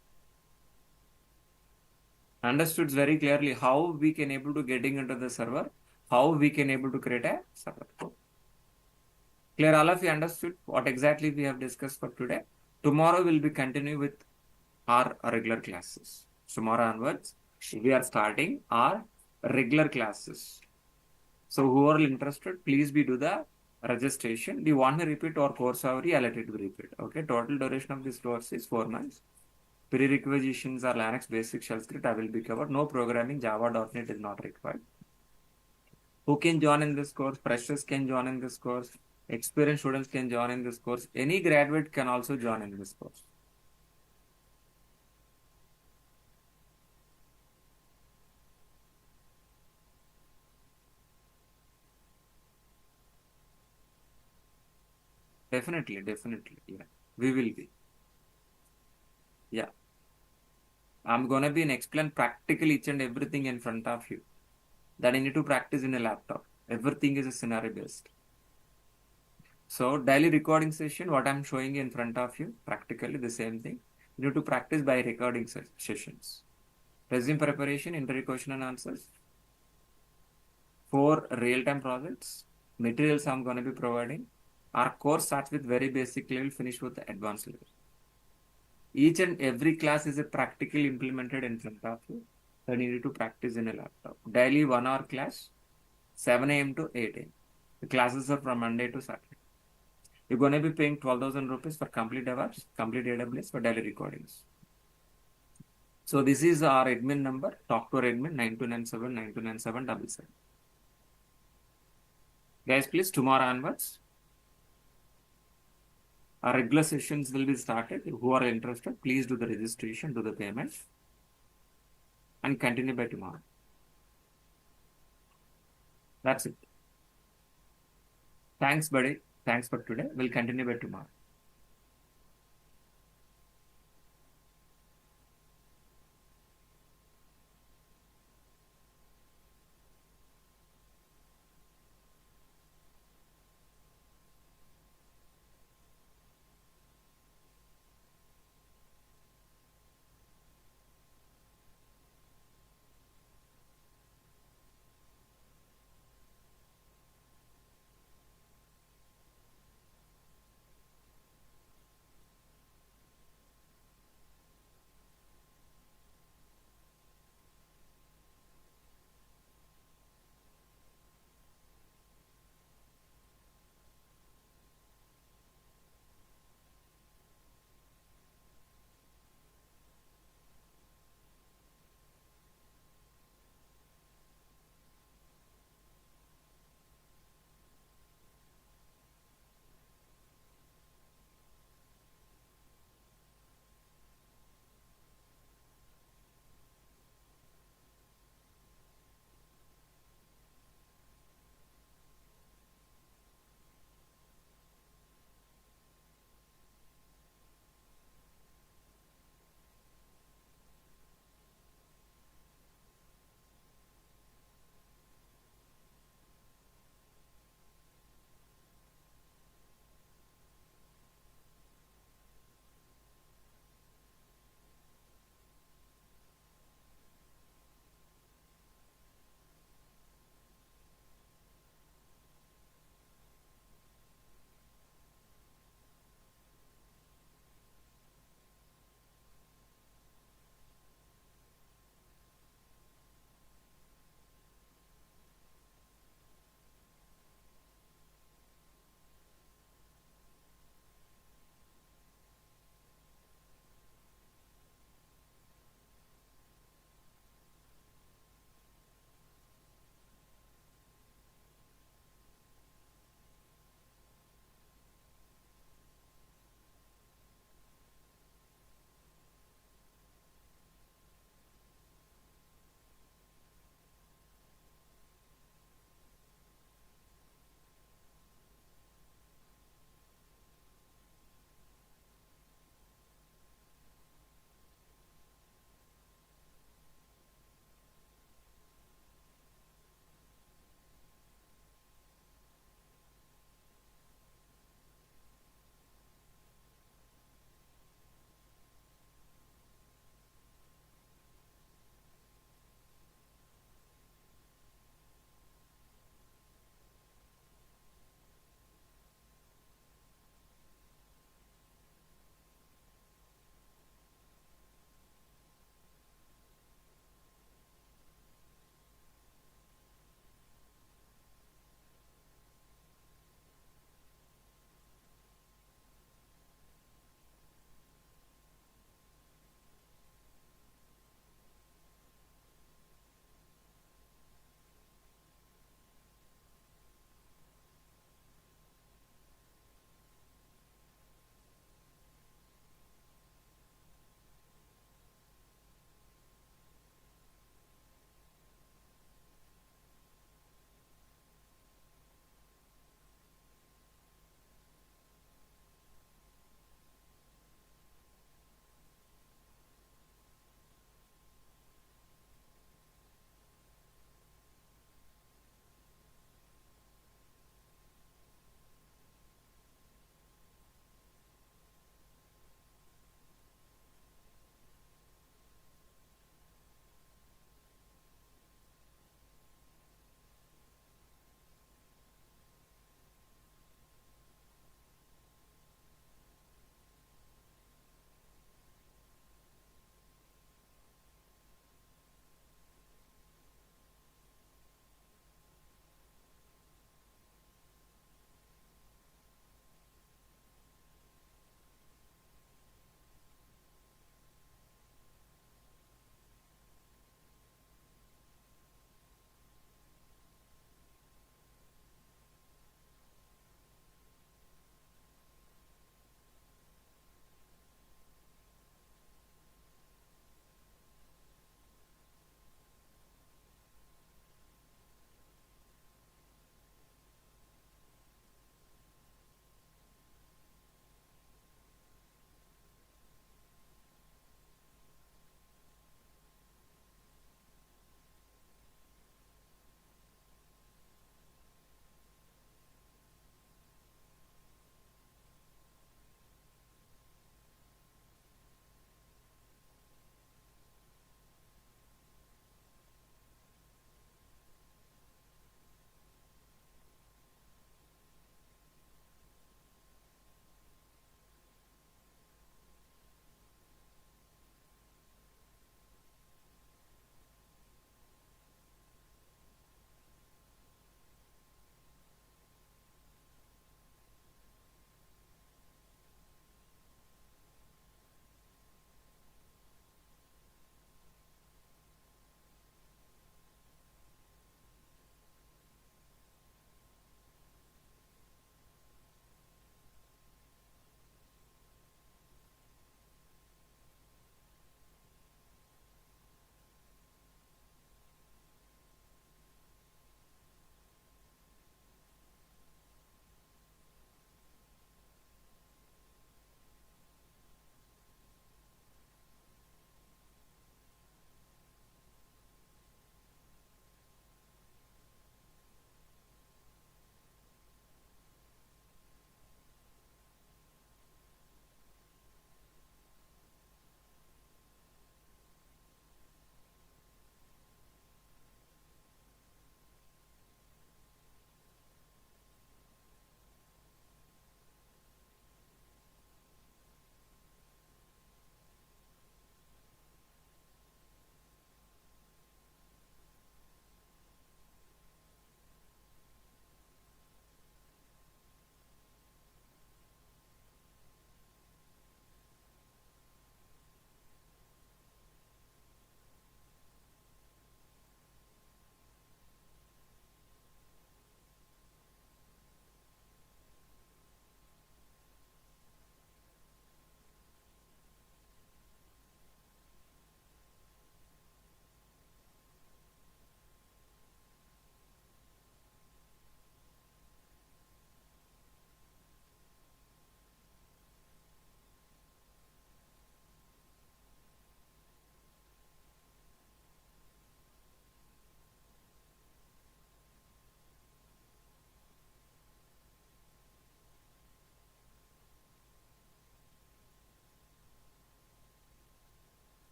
Understood very clearly how we can able to getting into the server, how we can able to create a server. Clear, all of you understood what exactly we have discussed for today. Tomorrow will be continue with our regular classes. Tomorrow onwards, we are starting our regular classes. So who are interested, please be do the registration. Do you want to repeat our course already? I'll let it be repeat. Okay, total duration of this course is 4 months. Prerequisitions are Linux basic shell script. I will be covered. No programming, Java.NET is not required. Who can join in this course? Freshers can join in this course. Experienced students can join in this course. Any graduate can also join in this course. Definitely, definitely. Yeah, we will be. Yeah, I'm gonna be and explain practically each and everything in front of you that I need to practice in a laptop. Everything is a scenario based. So daily recording session, what I'm showing in front of you, practically the same thing. You need to practice by recording sessions. Resume preparation, interview question and answers. 4 real-time projects. Materials I'm going to be providing. Our course starts with very basic level, finish with the advanced level. Each and every class is a practically implemented in front of you that you need to practice in a laptop. Daily 1 hour class, 7 a.m. to 8 a.m. The classes are from Monday to Saturday. You're going to be paying 12,000 rupees for complete Devops, complete AWS for daily recordings. So this is our admin number. Talk to our admin 9297 Guys, please tomorrow onwards, our regular sessions will be started. Who are interested, please do the registration, do the payment, and continue by tomorrow. That's it. Thanks, buddy. Thanks for today. We'll continue by tomorrow.